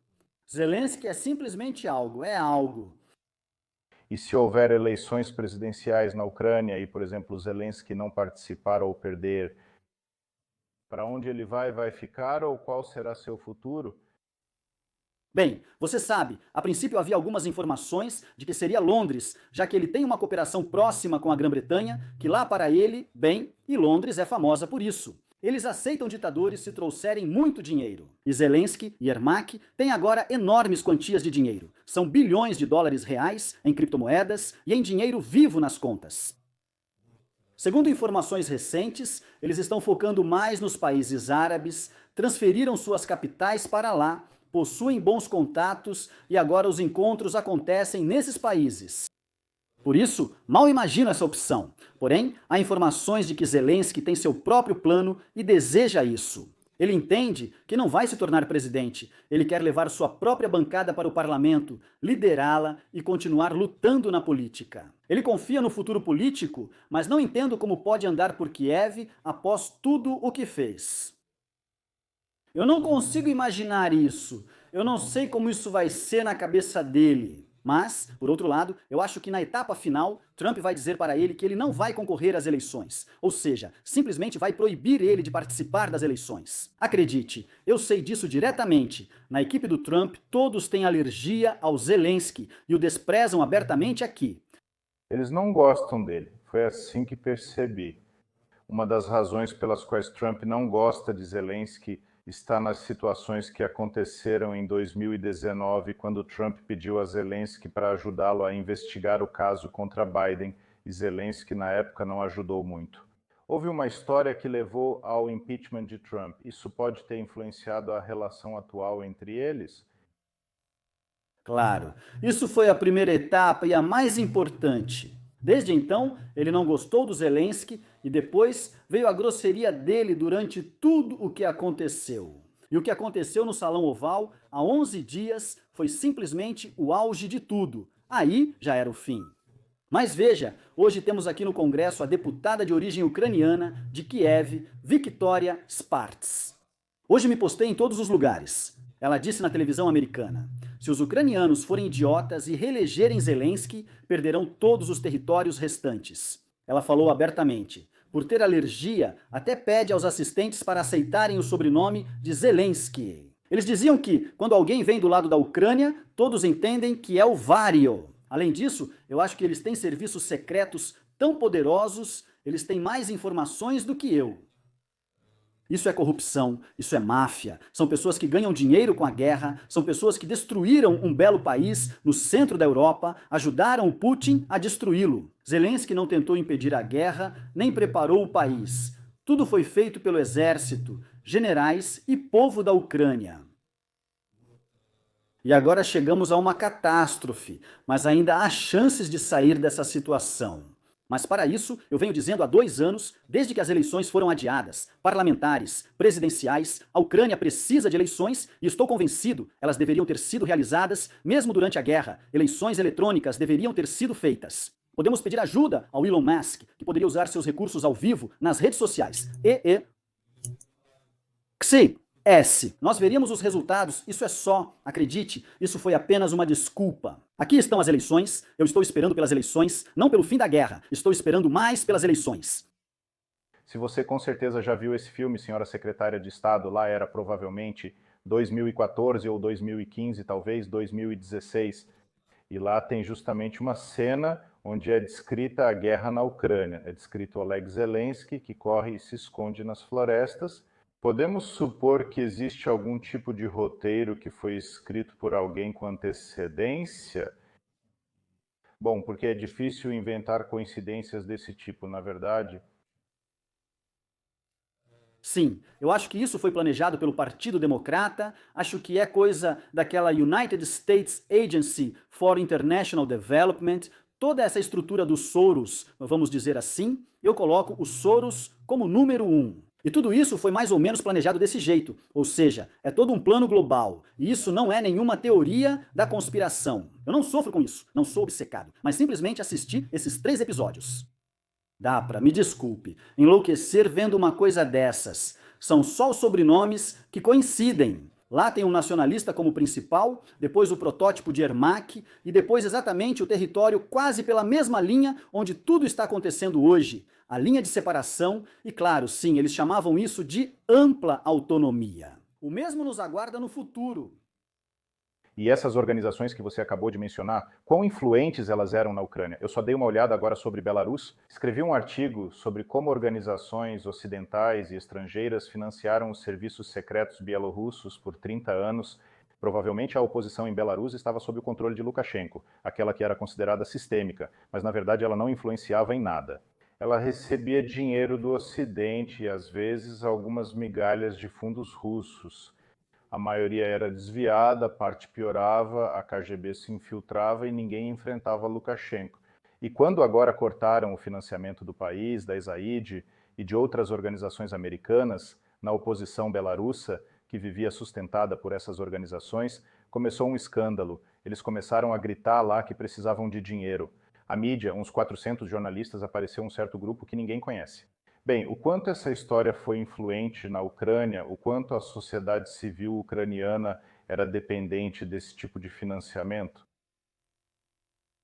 Speaker 2: Zelensky é simplesmente algo, é algo.
Speaker 1: E se houver eleições presidenciais na Ucrânia e, por exemplo, Zelensky não participar ou perder, para onde ele vai ficar ou qual será seu futuro?
Speaker 2: Bem, você sabe, a princípio havia algumas informações de que seria Londres, já que ele tem uma cooperação próxima com a Grã-Bretanha, que lá para ele, bem, e Londres é famosa por isso. Eles aceitam ditadores se trouxerem muito dinheiro. E Zelensky e Yermak têm agora enormes quantias de dinheiro. São bilhões de dólares reais em criptomoedas e em dinheiro vivo nas contas. Segundo informações recentes, eles estão focando mais nos países árabes, transferiram suas capitais para lá, possuem bons contatos e agora os encontros acontecem nesses países. Por isso, mal imagino essa opção. Porém, há informações de que Zelensky tem seu próprio plano e deseja isso. Ele entende que não vai se tornar presidente. Ele quer levar sua própria bancada para o parlamento, liderá-la e continuar lutando na política. Ele confia no futuro político, mas não entende como pode andar por Kiev após tudo o que fez. Eu não consigo imaginar isso. Eu não sei como isso vai ser na cabeça dele. Mas, por outro lado, eu acho que na etapa final, Trump vai dizer para ele que ele não vai concorrer às eleições. Ou seja, simplesmente vai proibir ele de participar das eleições. Acredite, eu sei disso diretamente. Na equipe do Trump, todos têm alergia ao Zelensky e o desprezam abertamente aqui.
Speaker 1: Eles não gostam dele. Foi assim que percebi. Uma das razões pelas quais Trump não gosta de Zelensky está nas situações que aconteceram em 2019, quando Trump pediu a Zelensky para ajudá-lo a investigar o caso contra Biden, e Zelensky na época não ajudou muito. Houve uma história que levou ao impeachment de Trump. Isso pode ter influenciado a relação atual entre eles?
Speaker 2: Claro, isso foi a primeira etapa e a mais importante. Desde então, ele não gostou do Zelensky e depois veio a grosseria dele durante tudo o que aconteceu. E o que aconteceu no Salão Oval há 11 dias foi simplesmente o auge de tudo. Aí já era o fim. Mas veja, hoje temos aqui no Congresso a deputada de origem ucraniana de Kiev, Victoria Sparts. Hoje me postei em todos os lugares. Ela disse na televisão americana: se os ucranianos forem idiotas e reelegerem Zelensky, perderão todos os territórios restantes. Ela falou abertamente. Por ter alergia, até pede aos assistentes para aceitarem o sobrenome de Zelensky. Eles diziam que, quando alguém vem do lado da Ucrânia, todos entendem que é o Vario. Além disso, eu acho que eles têm serviços secretos tão poderosos, eles têm mais informações do que eu. Isso é corrupção, isso é máfia. São pessoas que ganham dinheiro com a guerra, são pessoas que destruíram um belo país no centro da Europa, ajudaram o Putin a destruí-lo. Zelensky não tentou impedir a guerra, nem preparou o país. Tudo foi feito pelo exército, generais e povo da Ucrânia. E agora chegamos a uma catástrofe, mas ainda há chances de sair dessa situação. Mas para isso, eu venho dizendo há 2 anos, desde que as eleições foram adiadas, parlamentares, presidenciais, a Ucrânia precisa de eleições e estou convencido, elas deveriam ter sido realizadas mesmo durante a guerra. Eleições eletrônicas deveriam ter sido feitas. Podemos pedir ajuda ao Elon Musk, que poderia usar seus recursos ao vivo nas redes sociais. Nós veríamos os resultados, isso é só, acredite, isso foi apenas uma desculpa. Aqui estão as eleições, eu estou esperando pelas eleições, não pelo fim da guerra, estou esperando mais pelas eleições.
Speaker 1: Se você com certeza já viu esse filme, Senhora Secretária de Estado, lá era provavelmente 2014 ou 2015, talvez 2016. E lá tem justamente uma cena onde é descrita a guerra na Ucrânia. É descrito Oleg Zelensky, que corre e se esconde nas florestas. Podemos supor que existe algum tipo de roteiro que foi escrito por alguém com antecedência? Bom, porque é difícil inventar coincidências desse tipo, na verdade.
Speaker 2: Sim, eu acho que isso foi planejado pelo Partido Democrata, acho que é coisa daquela United States Agency for International Development, toda essa estrutura dos Soros, vamos dizer assim, eu coloco o Soros como número 1. E tudo isso foi mais ou menos planejado desse jeito, ou seja, é todo um plano global, e isso não é nenhuma teoria da conspiração. Eu não sofro com isso, não sou obcecado, mas simplesmente assisti esses 3 episódios. Dá pra, me desculpe, enlouquecer vendo uma coisa dessas. São só os sobrenomes que coincidem. Lá tem um nacionalista como principal, depois o protótipo de Ermak e depois exatamente o território quase pela mesma linha onde tudo está acontecendo hoje, a linha de separação, e claro, sim, eles chamavam isso de ampla autonomia. O mesmo nos aguarda no futuro.
Speaker 1: E essas organizações que você acabou de mencionar, quão influentes elas eram na Ucrânia? Eu só dei uma olhada agora sobre Belarus, escrevi um artigo sobre como organizações ocidentais e estrangeiras financiaram os serviços secretos bielorrussos por 30 anos. Provavelmente a oposição em Belarus estava sob o controle de Lukashenko, aquela que era considerada sistêmica, mas na verdade ela não influenciava em nada. Ela recebia dinheiro do Ocidente e às vezes algumas migalhas de fundos russos. A maioria era desviada, a parte piorava, a KGB se infiltrava e ninguém enfrentava Lukashenko. E quando agora cortaram o financiamento do país, da USAID e de outras organizações americanas, na oposição belarussa, que vivia sustentada por essas organizações, começou um escândalo. Eles começaram a gritar lá que precisavam de dinheiro. A mídia, uns 400 jornalistas, apareceu um certo grupo que ninguém conhece. Bem, o quanto essa história foi influente na Ucrânia, o quanto a sociedade civil ucraniana era dependente desse tipo de financiamento?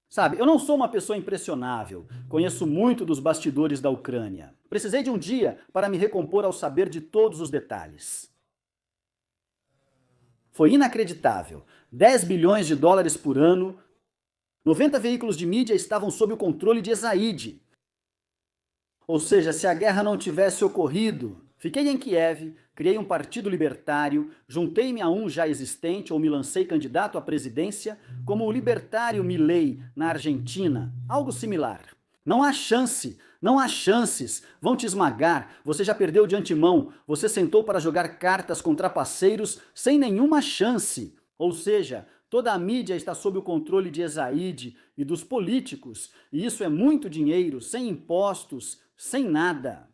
Speaker 2: Sabe, eu não sou uma pessoa impressionável, conheço muito dos bastidores da Ucrânia. Precisei de um dia para me recompor ao saber de todos os detalhes. Foi inacreditável. 10 bilhões de dólares por ano, 90 veículos de mídia estavam sob o controle de Ezaid. Ou seja, se a guerra não tivesse ocorrido, fiquei em Kiev, criei um partido libertário, juntei-me a um já existente ou me lancei candidato à presidência, como o libertário Milei na Argentina, algo similar. Não há chance, não há chances, vão te esmagar, você já perdeu de antemão, você sentou para jogar cartas com trapaceiros sem nenhuma chance. Ou seja, toda a mídia está sob o controle de Ezaid e dos políticos, e isso é muito dinheiro, sem impostos, sem nada.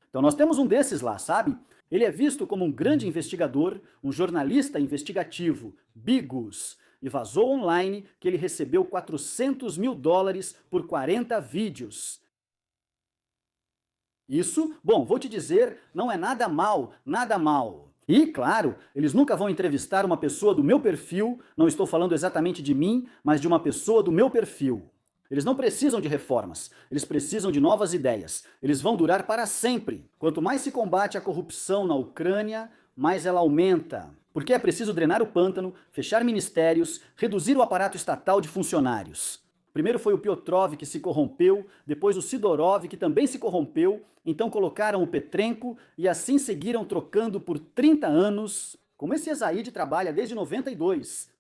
Speaker 2: Então nós temos um desses lá, sabe? Ele é visto como um grande investigador, um jornalista investigativo, Bigus, e vazou online que ele recebeu 400 mil dólares por 40 vídeos. Isso, bom, vou te dizer, não é nada mal, nada mal. E, claro, eles nunca vão entrevistar uma pessoa do meu perfil, não estou falando exatamente de mim, mas de uma pessoa do meu perfil. Eles não precisam de reformas, eles precisam de novas ideias. Eles vão durar para sempre. Quanto mais se combate a corrupção na Ucrânia, mais ela aumenta. Porque é preciso drenar o pântano, fechar ministérios, reduzir o aparato estatal de funcionários. Primeiro foi o Piotrov que se corrompeu, depois o Sidorov que também se corrompeu, então colocaram o Petrenko e assim seguiram trocando por 30 anos, como esse Ezaid trabalha desde 92.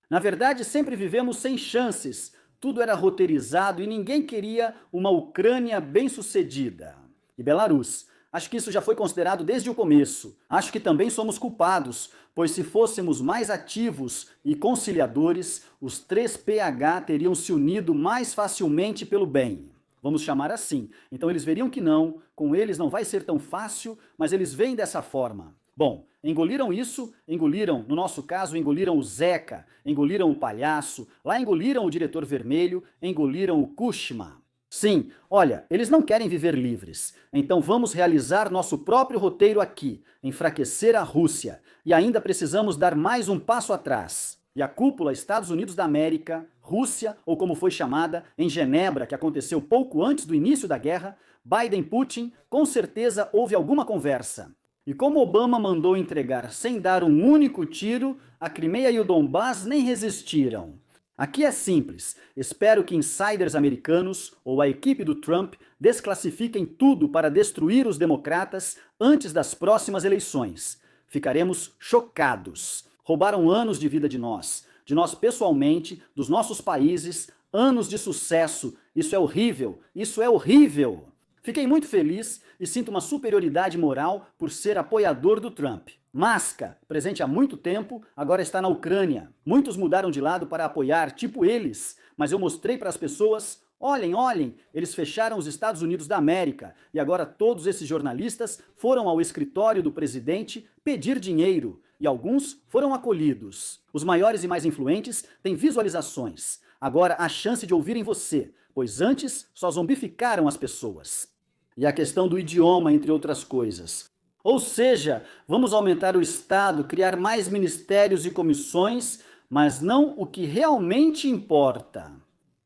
Speaker 2: Na verdade, sempre vivemos sem chances. Tudo era roteirizado e ninguém queria uma Ucrânia bem-sucedida. E Belarus. Acho que isso já foi considerado desde o começo. Acho que também somos culpados, pois se fôssemos mais ativos e conciliadores, os 3PH teriam se unido mais facilmente pelo bem. Vamos chamar assim. Então eles veriam que não, com eles não vai ser tão fácil, mas eles veem dessa forma. Bom, engoliram isso, engoliram, no nosso caso, engoliram o Zeca, engoliram o Palhaço, lá engoliram o Diretor Vermelho, engoliram o Kuchma. Sim, olha, eles não querem viver livres, então vamos realizar nosso próprio roteiro aqui, enfraquecer a Rússia, e ainda precisamos dar mais um passo atrás. E a cúpula Estados Unidos da América, Rússia, ou como foi chamada, em Genebra, que aconteceu pouco antes do início da guerra, Biden-Putin, com certeza houve alguma conversa. E como Obama mandou entregar sem dar um único tiro, a Crimeia e o Donbás nem resistiram. Aqui é simples, espero que insiders americanos ou a equipe do Trump desclassifiquem tudo para destruir os democratas antes das próximas eleições. Ficaremos chocados. Roubaram anos de vida de nós pessoalmente, dos nossos países, anos de sucesso. Isso é horrível, isso é horrível. Fiquei muito feliz e sinto uma superioridade moral por ser apoiador do Trump. Masca, presente há muito tempo, agora está na Ucrânia. Muitos mudaram de lado para apoiar, tipo eles, mas eu mostrei para as pessoas, olhem, olhem, eles fecharam os Estados Unidos da América e agora todos esses jornalistas foram ao escritório do presidente pedir dinheiro e alguns foram acolhidos. Os maiores e mais influentes têm visualizações. Agora há chance de ouvirem você, pois antes só zombificaram as pessoas. E a questão do idioma, entre outras coisas. Ou seja, vamos aumentar o Estado, criar mais ministérios e comissões, mas não o que realmente importa.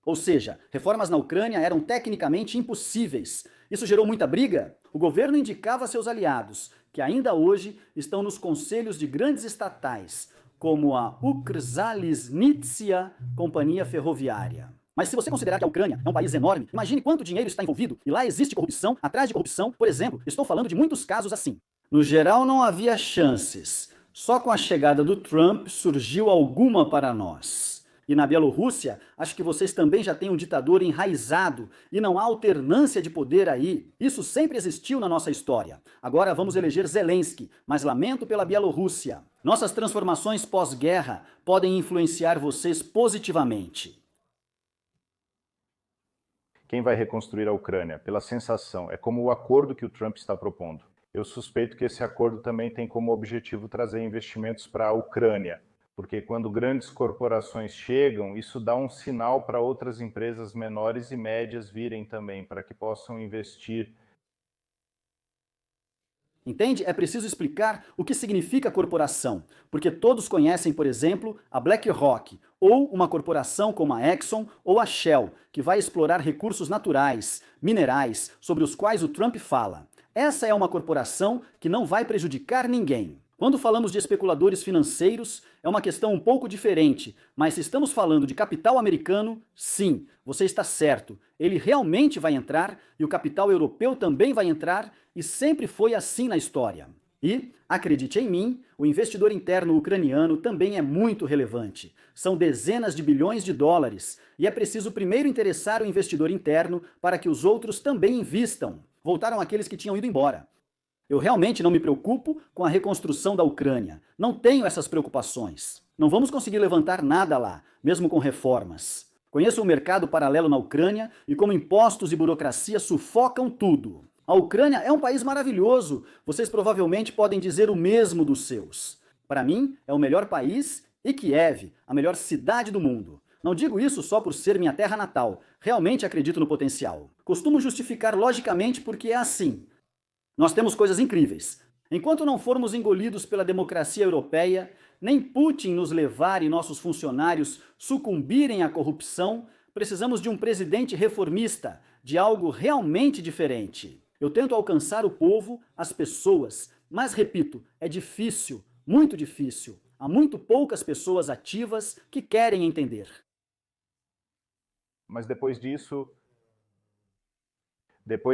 Speaker 2: Ou seja, reformas na Ucrânia eram tecnicamente impossíveis. Isso gerou muita briga? O governo indicava seus aliados, que ainda hoje estão nos conselhos de grandes estatais, como a Ukrzaliznytsia Companhia Ferroviária. Mas se você considerar que a Ucrânia é um país enorme, imagine quanto dinheiro está envolvido e lá existe corrupção atrás de corrupção. Por exemplo, estou falando de muitos casos assim. No geral, não havia chances. Só com a chegada do Trump surgiu alguma para nós. E na Bielorrússia, acho que vocês também já têm um ditador enraizado e não há alternância de poder aí. Isso sempre existiu na nossa história. Agora vamos eleger Zelensky, mas lamento pela Bielorrússia. Nossas transformações pós-guerra podem influenciar vocês positivamente.
Speaker 1: Quem vai reconstruir a Ucrânia? Pela sensação, é como o acordo que o Trump está propondo. Eu suspeito que esse acordo também tem como objetivo trazer investimentos para a Ucrânia, porque quando grandes corporações chegam, isso dá um sinal para outras empresas menores e médias virem também, para que possam investir.
Speaker 2: Entende? É preciso explicar o que significa corporação, porque todos conhecem, por exemplo, a BlackRock, ou uma corporação como a Exxon ou a Shell, que vai explorar recursos naturais, minerais, sobre os quais o Trump fala. Essa é uma corporação que não vai prejudicar ninguém. Quando falamos de especuladores financeiros, é uma questão um pouco diferente, mas se estamos falando de capital americano, sim, você está certo. Ele realmente vai entrar e o capital europeu também vai entrar e sempre foi assim na história. E, acredite em mim, o investidor interno ucraniano também é muito relevante. São dezenas de bilhões de dólares e é preciso primeiro interessar o investidor interno para que os outros também invistam. Voltaram aqueles que tinham ido embora. Eu realmente não me preocupo com a reconstrução da Ucrânia. Não tenho essas preocupações. Não vamos conseguir levantar nada lá, mesmo com reformas. Conheço o mercado paralelo na Ucrânia e como impostos e burocracia sufocam tudo. A Ucrânia é um país maravilhoso. Vocês provavelmente podem dizer o mesmo dos seus. Para mim, é o melhor país e Kiev, a melhor cidade do mundo. Não digo isso só por ser minha terra natal. Realmente acredito no potencial. Costumo justificar logicamente porque é assim. Nós temos coisas incríveis. Enquanto não formos engolidos pela democracia europeia, nem Putin nos levar e nossos funcionários sucumbirem à corrupção, precisamos de um presidente reformista, de algo realmente diferente. Eu tento alcançar o povo, as pessoas, mas repito, é difícil, muito difícil. Há muito poucas pessoas ativas que querem entender.
Speaker 1: Mas depois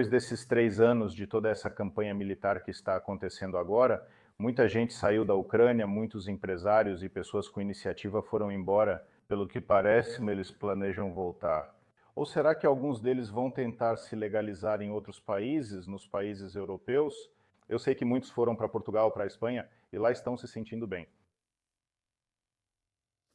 Speaker 1: desses 3 anos de toda essa campanha militar que está acontecendo agora, muita gente saiu da Ucrânia, muitos empresários e pessoas com iniciativa foram embora. Pelo que parece, eles planejam voltar. Ou será que alguns deles vão tentar se legalizar em outros países, nos países europeus? Eu sei que muitos foram para Portugal, para a Espanha, e lá estão se sentindo bem.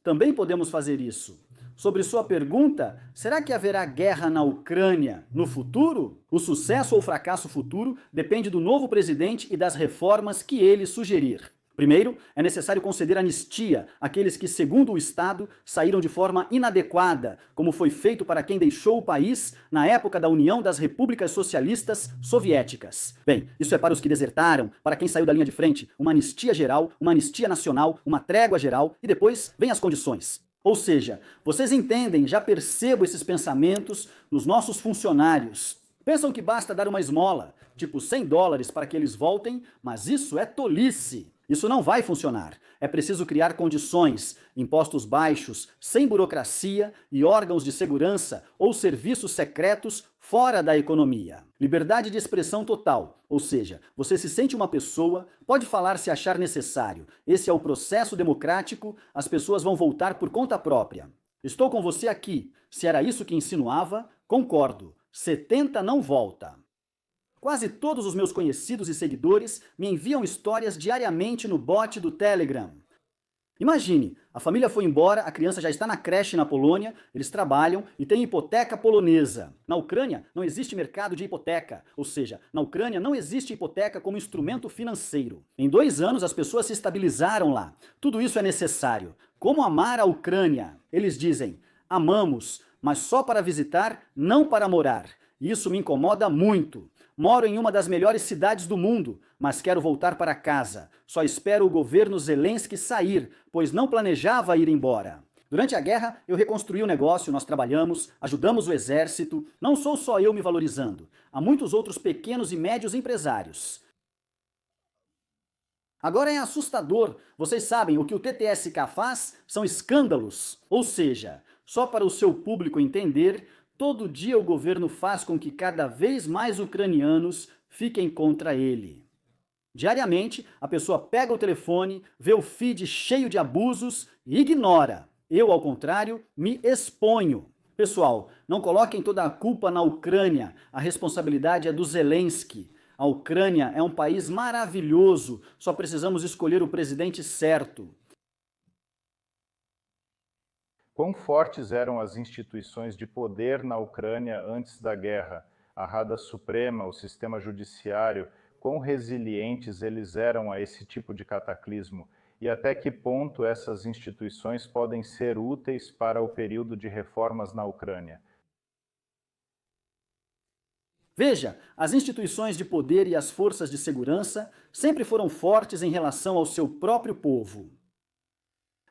Speaker 2: Também podemos fazer isso. Sobre sua pergunta, será que haverá guerra na Ucrânia no futuro? O sucesso ou fracasso futuro depende do novo presidente e das reformas que ele sugerir. Primeiro, é necessário conceder anistia àqueles que, segundo o Estado, saíram de forma inadequada, como foi feito para quem deixou o país na época da União das Repúblicas Socialistas Soviéticas. Bem, isso é para os que desertaram, para quem saiu da linha de frente, uma anistia geral, uma anistia nacional, uma trégua geral e depois vem as condições. Ou seja, vocês entendem, já percebo esses pensamentos nos nossos funcionários. Pensam que basta dar uma esmola, tipo $100 para que eles voltem, mas isso é tolice. Isso não vai funcionar. É preciso criar condições, impostos baixos, sem burocracia e órgãos de segurança ou serviços secretos fora da economia. Liberdade de expressão total, ou seja, você se sente uma pessoa, pode falar se achar necessário. Esse é o processo democrático, as pessoas vão voltar por conta própria. Estou com você aqui. Se era isso que insinuava, concordo. 70 não volta. Quase todos os meus conhecidos e seguidores me enviam histórias diariamente no bot do Telegram. Imagine, a família foi embora, a criança já está na creche na Polônia, eles trabalham e têm hipoteca polonesa. Na Ucrânia não existe mercado de hipoteca, ou seja, na Ucrânia não existe hipoteca como instrumento financeiro. Em 2 anos as pessoas se estabilizaram lá. Tudo isso é necessário. Como amar a Ucrânia? Eles dizem, amamos, mas só para visitar, não para morar. E isso me incomoda muito. Moro em uma das melhores cidades do mundo, mas quero voltar para casa. Só espero o governo Zelensky sair, pois não planejava ir embora. Durante a guerra, eu reconstruí o negócio, nós trabalhamos, ajudamos o exército. Não sou só eu me valorizando. Há muitos outros pequenos e médios empresários. Agora é assustador. Vocês sabem, o que o TTSK faz são escândalos. Ou seja, só para o seu público entender, todo dia o governo faz com que cada vez mais ucranianos fiquem contra ele. Diariamente, a pessoa pega o telefone, vê o feed cheio de abusos e ignora. Eu, ao contrário, me exponho. Pessoal, não coloquem toda a culpa na Ucrânia. A responsabilidade é do Zelensky. A Ucrânia é um país maravilhoso. Só precisamos escolher o presidente certo.
Speaker 1: Quão fortes eram as instituições de poder na Ucrânia antes da guerra? A Rada Suprema, o sistema judiciário, quão resilientes eles eram a esse tipo de cataclismo e até que ponto essas instituições podem ser úteis para o período de reformas na Ucrânia.
Speaker 2: Veja, as instituições de poder e as forças de segurança sempre foram fortes em relação ao seu próprio povo.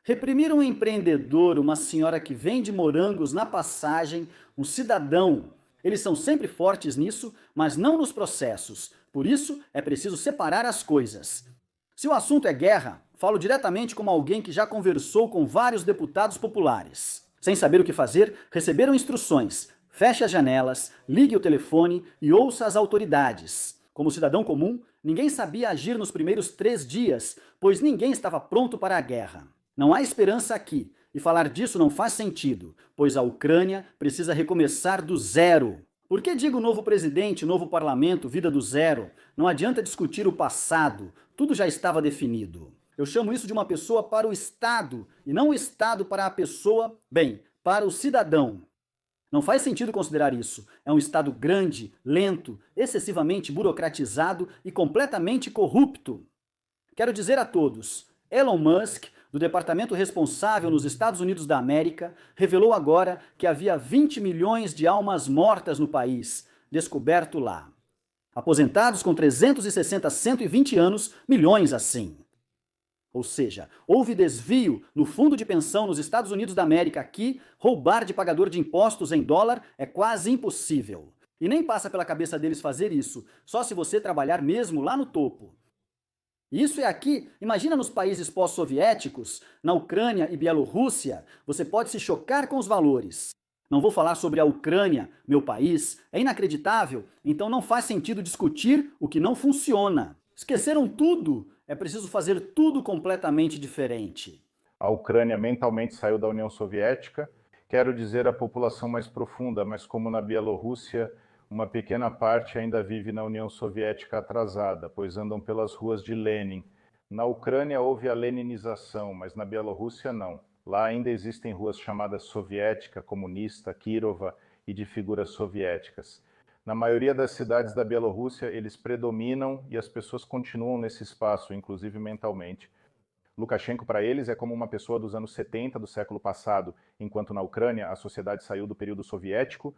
Speaker 2: Reprimir um empreendedor, uma senhora que vende morangos na passagem, um cidadão, eles são sempre fortes nisso, mas não nos processos. Por isso, é preciso separar as coisas. Se o assunto é guerra, falo diretamente como alguém que já conversou com vários deputados populares. Sem saber o que fazer, receberam instruções. Feche as janelas, ligue o telefone e ouça as autoridades. Como cidadão comum, ninguém sabia agir nos primeiros 3 dias, pois ninguém estava pronto para a guerra. Não há esperança aqui, e falar disso não faz sentido, pois a Ucrânia precisa recomeçar do zero. Por que digo novo presidente, novo parlamento, vida do zero? Não adianta discutir o passado, tudo já estava definido. Eu chamo isso de uma pessoa para o Estado, e não o Estado para a pessoa, bem, para o cidadão. Não faz sentido considerar isso. É um Estado grande, lento, excessivamente burocratizado e completamente corrupto. Quero dizer a todos, Elon Musk, do departamento responsável nos Estados Unidos da América, revelou agora que havia 20 milhões de almas mortas no país, descoberto lá. Aposentados com 360 a 120 anos, milhões assim. Ou seja, houve desvio no fundo de pensão nos Estados Unidos da América. Aqui, roubar de pagador de impostos em dólar é quase impossível. E nem passa pela cabeça deles fazer isso, só se você trabalhar mesmo lá no topo. Isso é aqui, imagina nos países pós-soviéticos, na Ucrânia e Bielorrússia, você pode se chocar com os valores. Não vou falar sobre a Ucrânia, meu país, é inacreditável, então não faz sentido discutir o que não funciona. Esqueceram tudo, é preciso fazer tudo completamente diferente.
Speaker 1: A Ucrânia mentalmente saiu da União Soviética, quero dizer a população mais profunda, mas como na Bielorrússia, uma pequena parte ainda vive na União Soviética atrasada, pois andam pelas ruas de Lenin. Na Ucrânia houve a leninização, mas na Bielorrússia não. Lá ainda existem ruas chamadas soviética, comunista, Kirova e de figuras soviéticas. Na maioria das cidades da Bielorrússia, eles predominam e as pessoas continuam nesse espaço, inclusive mentalmente. Lukashenko, para eles, é como uma pessoa dos anos 70 do século passado, enquanto na Ucrânia a sociedade saiu do período soviético.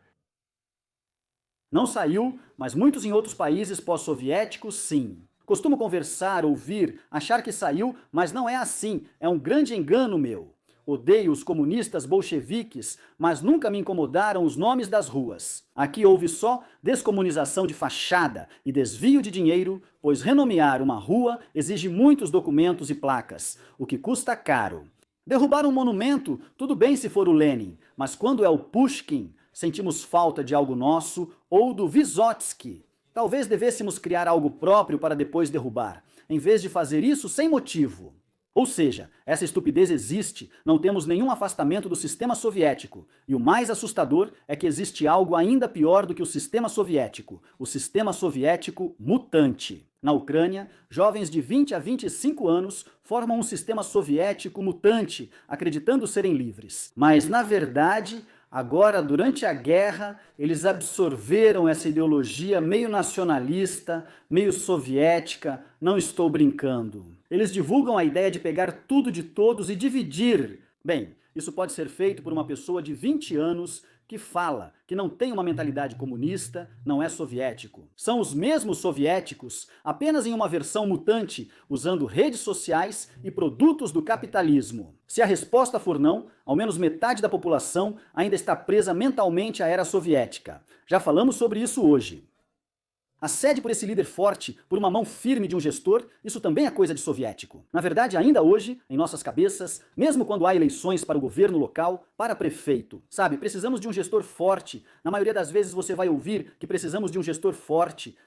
Speaker 2: Não saiu, mas muitos em outros países pós-soviéticos, sim. Costumo conversar, ouvir, achar que saiu, mas não é assim. É um grande engano meu. Odeio os comunistas bolcheviques, mas nunca me incomodaram os nomes das ruas. Aqui houve só descomunização de fachada e desvio de dinheiro, pois renomear uma rua exige muitos documentos e placas, o que custa caro. Derrubar um monumento, tudo bem se for o Lenin, mas quando é o Pushkin, sentimos falta de algo nosso ou do Vysotsky. Talvez devêssemos criar algo próprio para depois derrubar, em vez de fazer isso sem motivo. Ou seja, essa estupidez existe, não temos nenhum afastamento do sistema soviético. E o mais assustador é que existe algo ainda pior do que o sistema soviético mutante. Na Ucrânia, jovens de 20 a 25 anos formam um sistema soviético mutante, acreditando serem livres. Mas, na verdade, agora, durante a guerra, eles absorveram essa ideologia meio nacionalista, meio soviética, não estou brincando. Eles divulgam a ideia de pegar tudo de todos e dividir. Bem, isso pode ser feito por uma pessoa de 20 anos que fala que não tem uma mentalidade comunista, não é soviético. São os mesmos soviéticos, apenas em uma versão mutante, usando redes sociais e produtos do capitalismo. Se a resposta for não, ao menos metade da população ainda está presa mentalmente à era soviética. Já falamos sobre isso hoje. A sede por esse líder forte, por uma mão firme de um gestor, isso também é coisa de soviético. Na verdade, ainda hoje, em nossas cabeças, mesmo quando há eleições para o governo local, para prefeito, sabe, precisamos de um gestor forte. Na maioria das vezes você vai ouvir que precisamos de um gestor forte.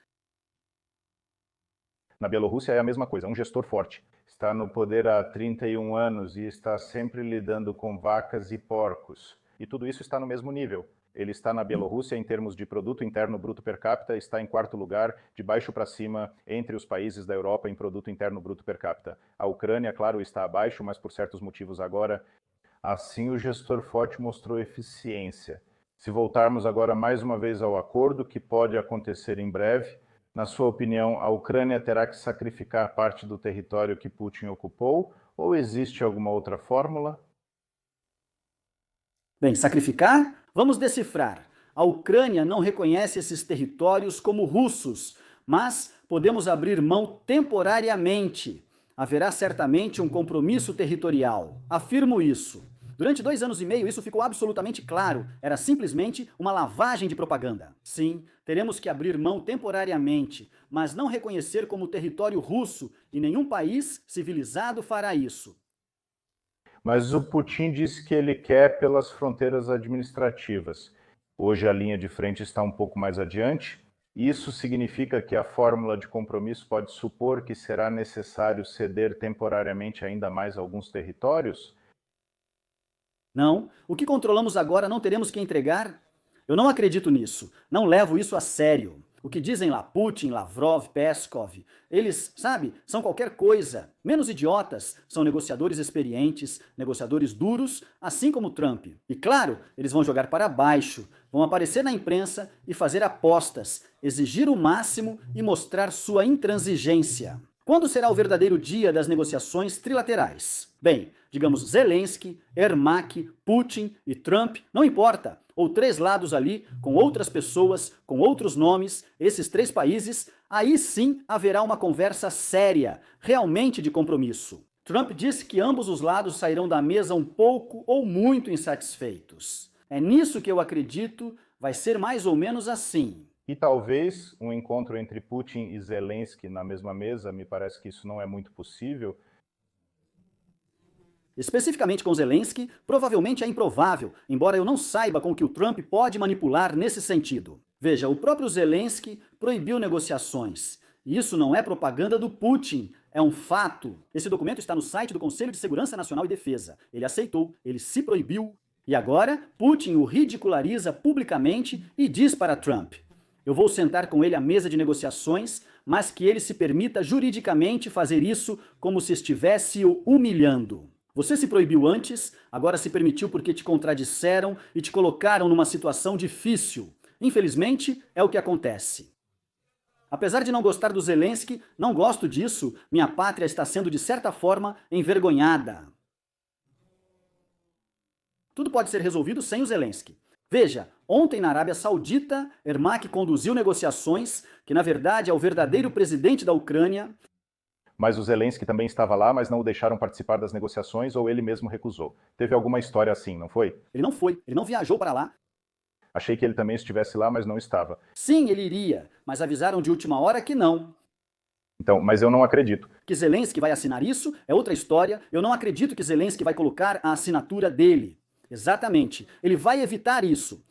Speaker 1: Na Bielorrússia é a mesma coisa, um gestor forte. Está no poder há 31 anos e está sempre lidando com vacas e porcos. E tudo isso está no mesmo nível. Ele está na Bielorrússia em termos de produto interno bruto per capita, está em 4º lugar, de baixo para cima, entre os países da Europa em produto interno bruto per capita. A Ucrânia, claro, está abaixo, mas por certos motivos agora. Assim, o gestor forte mostrou eficiência. Se voltarmos agora mais uma vez ao acordo, que pode acontecer em breve, Na sua opinião, a Ucrânia terá que sacrificar parte do território que Putin ocupou ou existe alguma outra fórmula?
Speaker 2: Bem, sacrificar? Vamos decifrar. A Ucrânia não reconhece esses territórios como russos, mas podemos abrir mão temporariamente. Haverá certamente um compromisso territorial. Afirmo isso. Durante 2 anos e meio, isso ficou absolutamente claro. Era simplesmente uma lavagem de propaganda. Sim, teremos que abrir mão temporariamente, mas não reconhecer como território russo, e nenhum país civilizado fará isso.
Speaker 1: Mas o Putin disse que ele quer pelas fronteiras administrativas. Hoje a linha de frente está um pouco mais adiante. Isso significa que a fórmula de compromisso pode supor que será necessário ceder temporariamente ainda mais alguns territórios?
Speaker 2: Não, o que controlamos agora não teremos que entregar? Eu não acredito nisso. Não levo isso a sério. O que dizem lá Putin, Lavrov, Peskov, eles, sabe, são qualquer coisa. Menos idiotas, são negociadores experientes, negociadores duros, assim como Trump. E claro, eles vão jogar para baixo, vão aparecer na imprensa e fazer apostas, exigir o máximo e mostrar sua intransigência. Quando será o verdadeiro dia das negociações trilaterais? Bem, digamos Zelensky, Ermak, Putin e Trump, não importa. Ou 3 lados ali, com outras pessoas, com outros nomes, esses 3 países, aí sim haverá uma conversa séria, realmente de compromisso. Trump disse que ambos os lados sairão da mesa um pouco ou muito insatisfeitos. É nisso que eu acredito, vai ser mais ou menos assim.
Speaker 1: E talvez um encontro entre Putin e Zelensky na mesma mesa, me parece que isso não é muito possível.
Speaker 2: Especificamente com Zelensky, provavelmente é improvável, embora eu não saiba com que o Trump pode manipular nesse sentido. Veja, o próprio Zelensky proibiu negociações. E isso não é propaganda do Putin, é um fato. Esse documento está no site do Conselho de Segurança Nacional e Defesa. Ele aceitou, ele se proibiu. E agora, Putin o ridiculariza publicamente e diz para Trump: eu vou sentar com ele à mesa de negociações, mas que ele se permita juridicamente fazer isso como se estivesse o humilhando. Você se proibiu antes, agora se permitiu porque te contradisseram e te colocaram numa situação difícil. Infelizmente, é o que acontece. Apesar de não gostar do Zelensky, não gosto disso, minha pátria está sendo de certa forma envergonhada. Tudo pode ser resolvido sem o Zelensky. Veja, ontem na Arábia Saudita, Ermak conduziu negociações, que na verdade é o verdadeiro presidente da Ucrânia.
Speaker 1: Mas o Zelensky também estava lá, mas não o deixaram participar das negociações ou ele mesmo recusou. Teve alguma história assim, não foi?
Speaker 2: Ele não foi, ele não viajou para lá.
Speaker 1: Achei que ele também estivesse lá, mas não estava.
Speaker 2: Sim, ele iria, mas avisaram de última hora que não.
Speaker 1: Então, mas eu não acredito.
Speaker 2: Que Zelensky vai assinar isso é outra história. Eu não acredito que Zelensky vai colocar a assinatura dele. Exatamente. Ele vai evitar isso.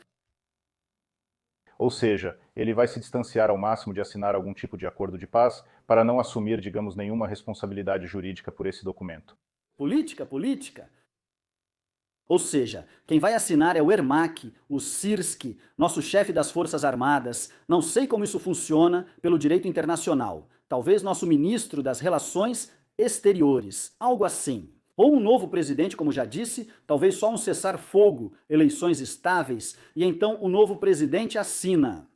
Speaker 1: Ou seja, ele vai se distanciar ao máximo de assinar algum tipo de acordo de paz para não assumir, digamos, nenhuma responsabilidade jurídica por esse documento.
Speaker 2: Política, política. Ou seja, quem vai assinar é o Ermak, o Sirski, nosso chefe das Forças Armadas. Não sei como isso funciona pelo direito internacional. Talvez nosso ministro das Relações Exteriores, algo assim. Ou um novo presidente, como já disse, talvez só um cessar-fogo, eleições estáveis, e então o novo presidente assina.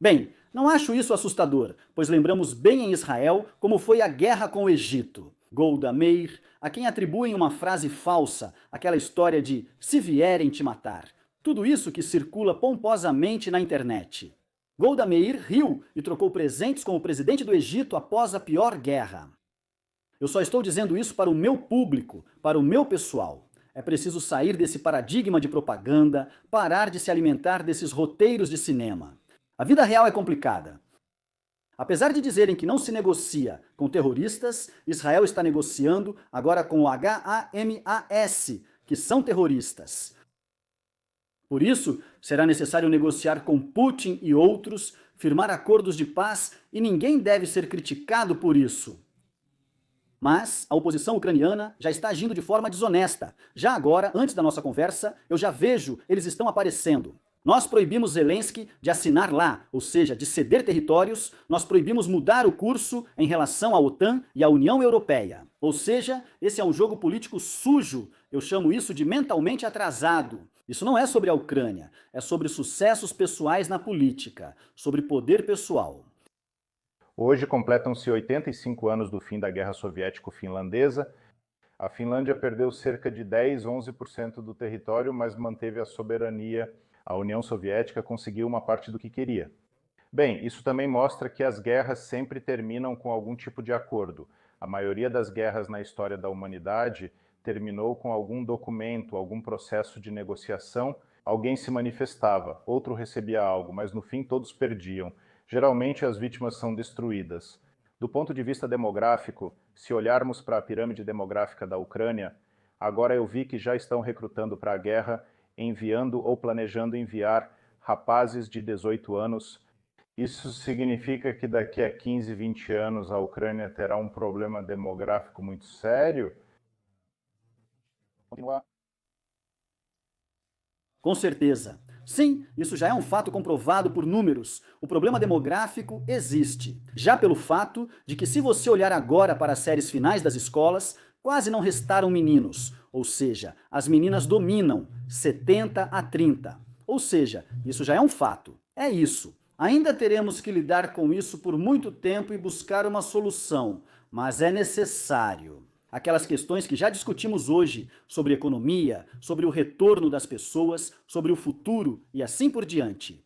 Speaker 2: Bem, não acho isso assustador, pois lembramos bem em Israel como foi a guerra com o Egito. Golda Meir, a quem atribuem uma frase falsa, aquela história de "se vierem te matar". Tudo isso que circula pomposamente na internet. Golda Meir riu e trocou presentes com o presidente do Egito após a pior guerra. Eu só estou dizendo isso para o meu público, para o meu pessoal. É preciso sair desse paradigma de propaganda, parar de se alimentar desses roteiros de cinema. A vida real é complicada. Apesar de dizerem que não se negocia com terroristas, Israel está negociando agora com o Hamas, que são terroristas. Por isso, será necessário negociar com Putin e outros, firmar acordos de paz, e ninguém deve ser criticado por isso. Mas a oposição ucraniana já está agindo de forma desonesta. Já agora, antes da nossa conversa, eu já vejo eles estão aparecendo. Nós proibimos Zelensky de assinar lá, ou seja, de ceder territórios, nós proibimos mudar o curso em relação à OTAN e à União Europeia. Ou seja, esse é um jogo político sujo, eu chamo isso de mentalmente atrasado. Isso não é sobre a Ucrânia, é sobre sucessos pessoais na política, sobre poder pessoal.
Speaker 1: Hoje completam-se 85 anos do fim da Guerra Soviético-Finlandesa. A Finlândia perdeu cerca de 10-11% do território, mas manteve a soberania. A União Soviética conseguiu uma parte do que queria. Bem, isso também mostra que as guerras sempre terminam com algum tipo de acordo. A maioria das guerras na história da humanidade terminou com algum documento, algum processo de negociação. Alguém se manifestava, outro recebia algo, mas no fim todos perdiam. Geralmente as vítimas são destruídas. Do ponto de vista demográfico, se olharmos para a pirâmide demográfica da Ucrânia, agora eu vi que já estão recrutando para a guerra, enviando ou planejando enviar rapazes de 18 anos. Isso significa que daqui a 15, 20 anos a Ucrânia terá um problema demográfico muito sério? Continuar.
Speaker 2: Com certeza. Sim, isso já é um fato comprovado por números. O problema demográfico existe. Já pelo fato de que, se você olhar agora para as séries finais das escolas, quase não restaram meninos. Ou seja, as meninas dominam 70-30. Ou seja, isso já é um fato. É isso. Ainda teremos que lidar com isso por muito tempo e buscar uma solução, mas é necessário. Aquelas questões que já discutimos hoje sobre economia, sobre o retorno das pessoas, sobre o futuro e assim por diante.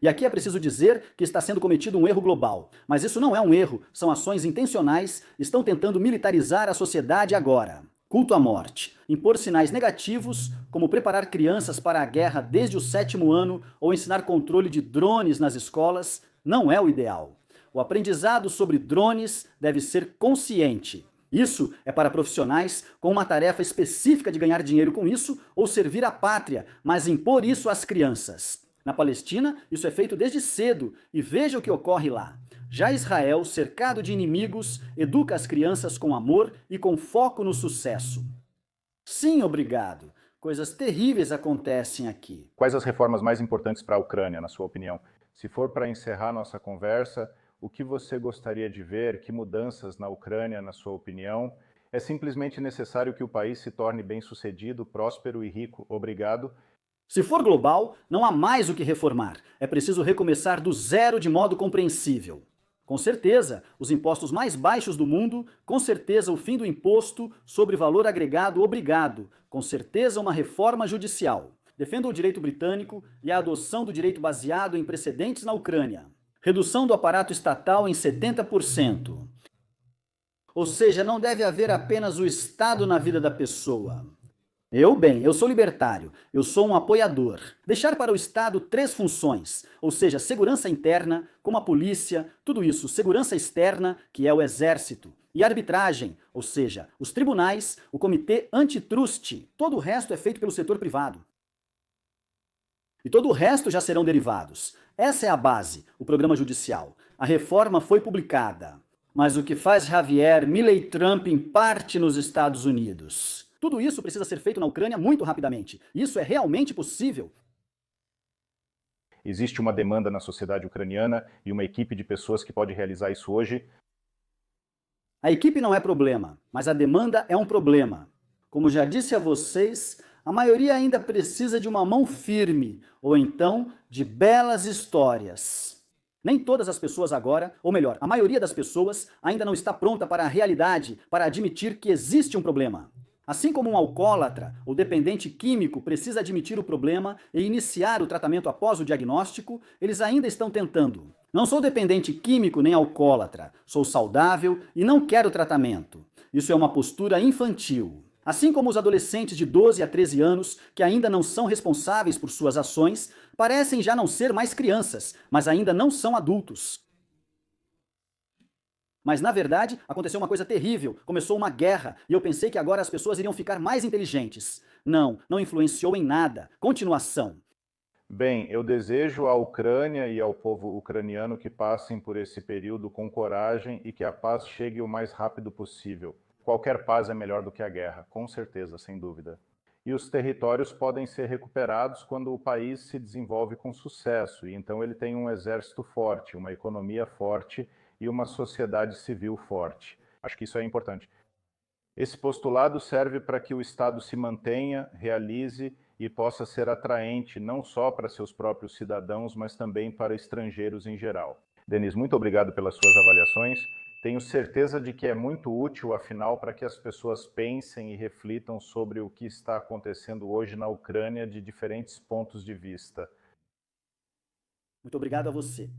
Speaker 2: E aqui é preciso dizer que está sendo cometido um erro global. Mas isso não é um erro, são ações intencionais, estão tentando militarizar a sociedade agora. Culto à morte, impor sinais negativos, como preparar crianças para a guerra desde o 7º ano ou ensinar controle de drones nas escolas, não é o ideal. O aprendizado sobre drones deve ser consciente. Isso é para profissionais com uma tarefa específica de ganhar dinheiro com isso ou servir à pátria, mas impor isso às crianças. Na Palestina, isso é feito desde cedo, e veja o que ocorre lá. Já Israel, cercado de inimigos, educa as crianças com amor e com foco no sucesso. Sim, obrigado. Coisas terríveis acontecem aqui.
Speaker 1: Quais as reformas mais importantes para a Ucrânia, na sua opinião? Se for para encerrar nossa conversa, o que você gostaria de ver? Que mudanças na Ucrânia, na sua opinião? É simplesmente necessário que o país se torne bem-sucedido, próspero e rico. Obrigado.
Speaker 2: Se for global, não há mais o que reformar. É preciso recomeçar do zero de modo compreensível. Com certeza, os impostos mais baixos do mundo, com certeza o fim do imposto sobre valor agregado obrigado, com certeza uma reforma judicial. Defenda o direito britânico e a adoção do direito baseado em precedentes na Ucrânia. Redução do aparato estatal em 70%. Ou seja, não deve haver apenas o Estado na vida da pessoa. Eu sou libertário, eu sou um apoiador. Deixar para o Estado 3 funções, ou seja, segurança interna, como a polícia, tudo isso, segurança externa, que é o exército, e arbitragem, ou seja, os tribunais, o comitê antitruste. Todo o resto é feito pelo setor privado. E todo o resto já serão derivados. Essa é a base, o programa judicial. A reforma foi publicada. Mas o que faz Javier Milei Trump em parte nos Estados Unidos? Tudo isso precisa ser feito na Ucrânia muito rapidamente. Isso é realmente possível.
Speaker 1: Existe uma demanda na sociedade ucraniana e uma equipe de pessoas que pode realizar isso hoje?
Speaker 2: A equipe não é problema, mas a demanda é um problema. Como já disse a vocês, a maioria ainda precisa de uma mão firme, ou então de belas histórias. Nem todas as pessoas agora, ou melhor, a maioria das pessoas ainda não está pronta para a realidade, para admitir que existe um problema. Assim como um alcoólatra ou dependente químico precisa admitir o problema e iniciar o tratamento após o diagnóstico, eles ainda estão tentando. Não sou dependente químico nem alcoólatra, sou saudável e não quero tratamento. Isso é uma postura infantil. Assim como os adolescentes de 12 a 13 anos, que ainda não são responsáveis por suas ações, parecem já não ser mais crianças, mas ainda não são adultos. Mas, na verdade, aconteceu uma coisa terrível. Começou uma guerra e eu pensei que agora as pessoas iriam ficar mais inteligentes. Não influenciou em nada. Continuação.
Speaker 1: Bem, eu desejo à Ucrânia e ao povo ucraniano que passem por esse período com coragem e que a paz chegue o mais rápido possível. Qualquer paz é melhor do que a guerra, com certeza, sem dúvida. E os territórios podem ser recuperados quando o país se desenvolve com sucesso, e então ele tem um exército forte, uma economia forte e uma sociedade civil forte. Acho que isso é importante. Esse postulado serve para que o Estado se mantenha, realize e possa ser atraente não só para seus próprios cidadãos, mas também para estrangeiros em geral. Denis, muito obrigado pelas suas avaliações. Tenho certeza de que é muito útil, afinal, para que as pessoas pensem e reflitam sobre o que está acontecendo hoje na Ucrânia de diferentes pontos de vista.
Speaker 2: Muito obrigado a você.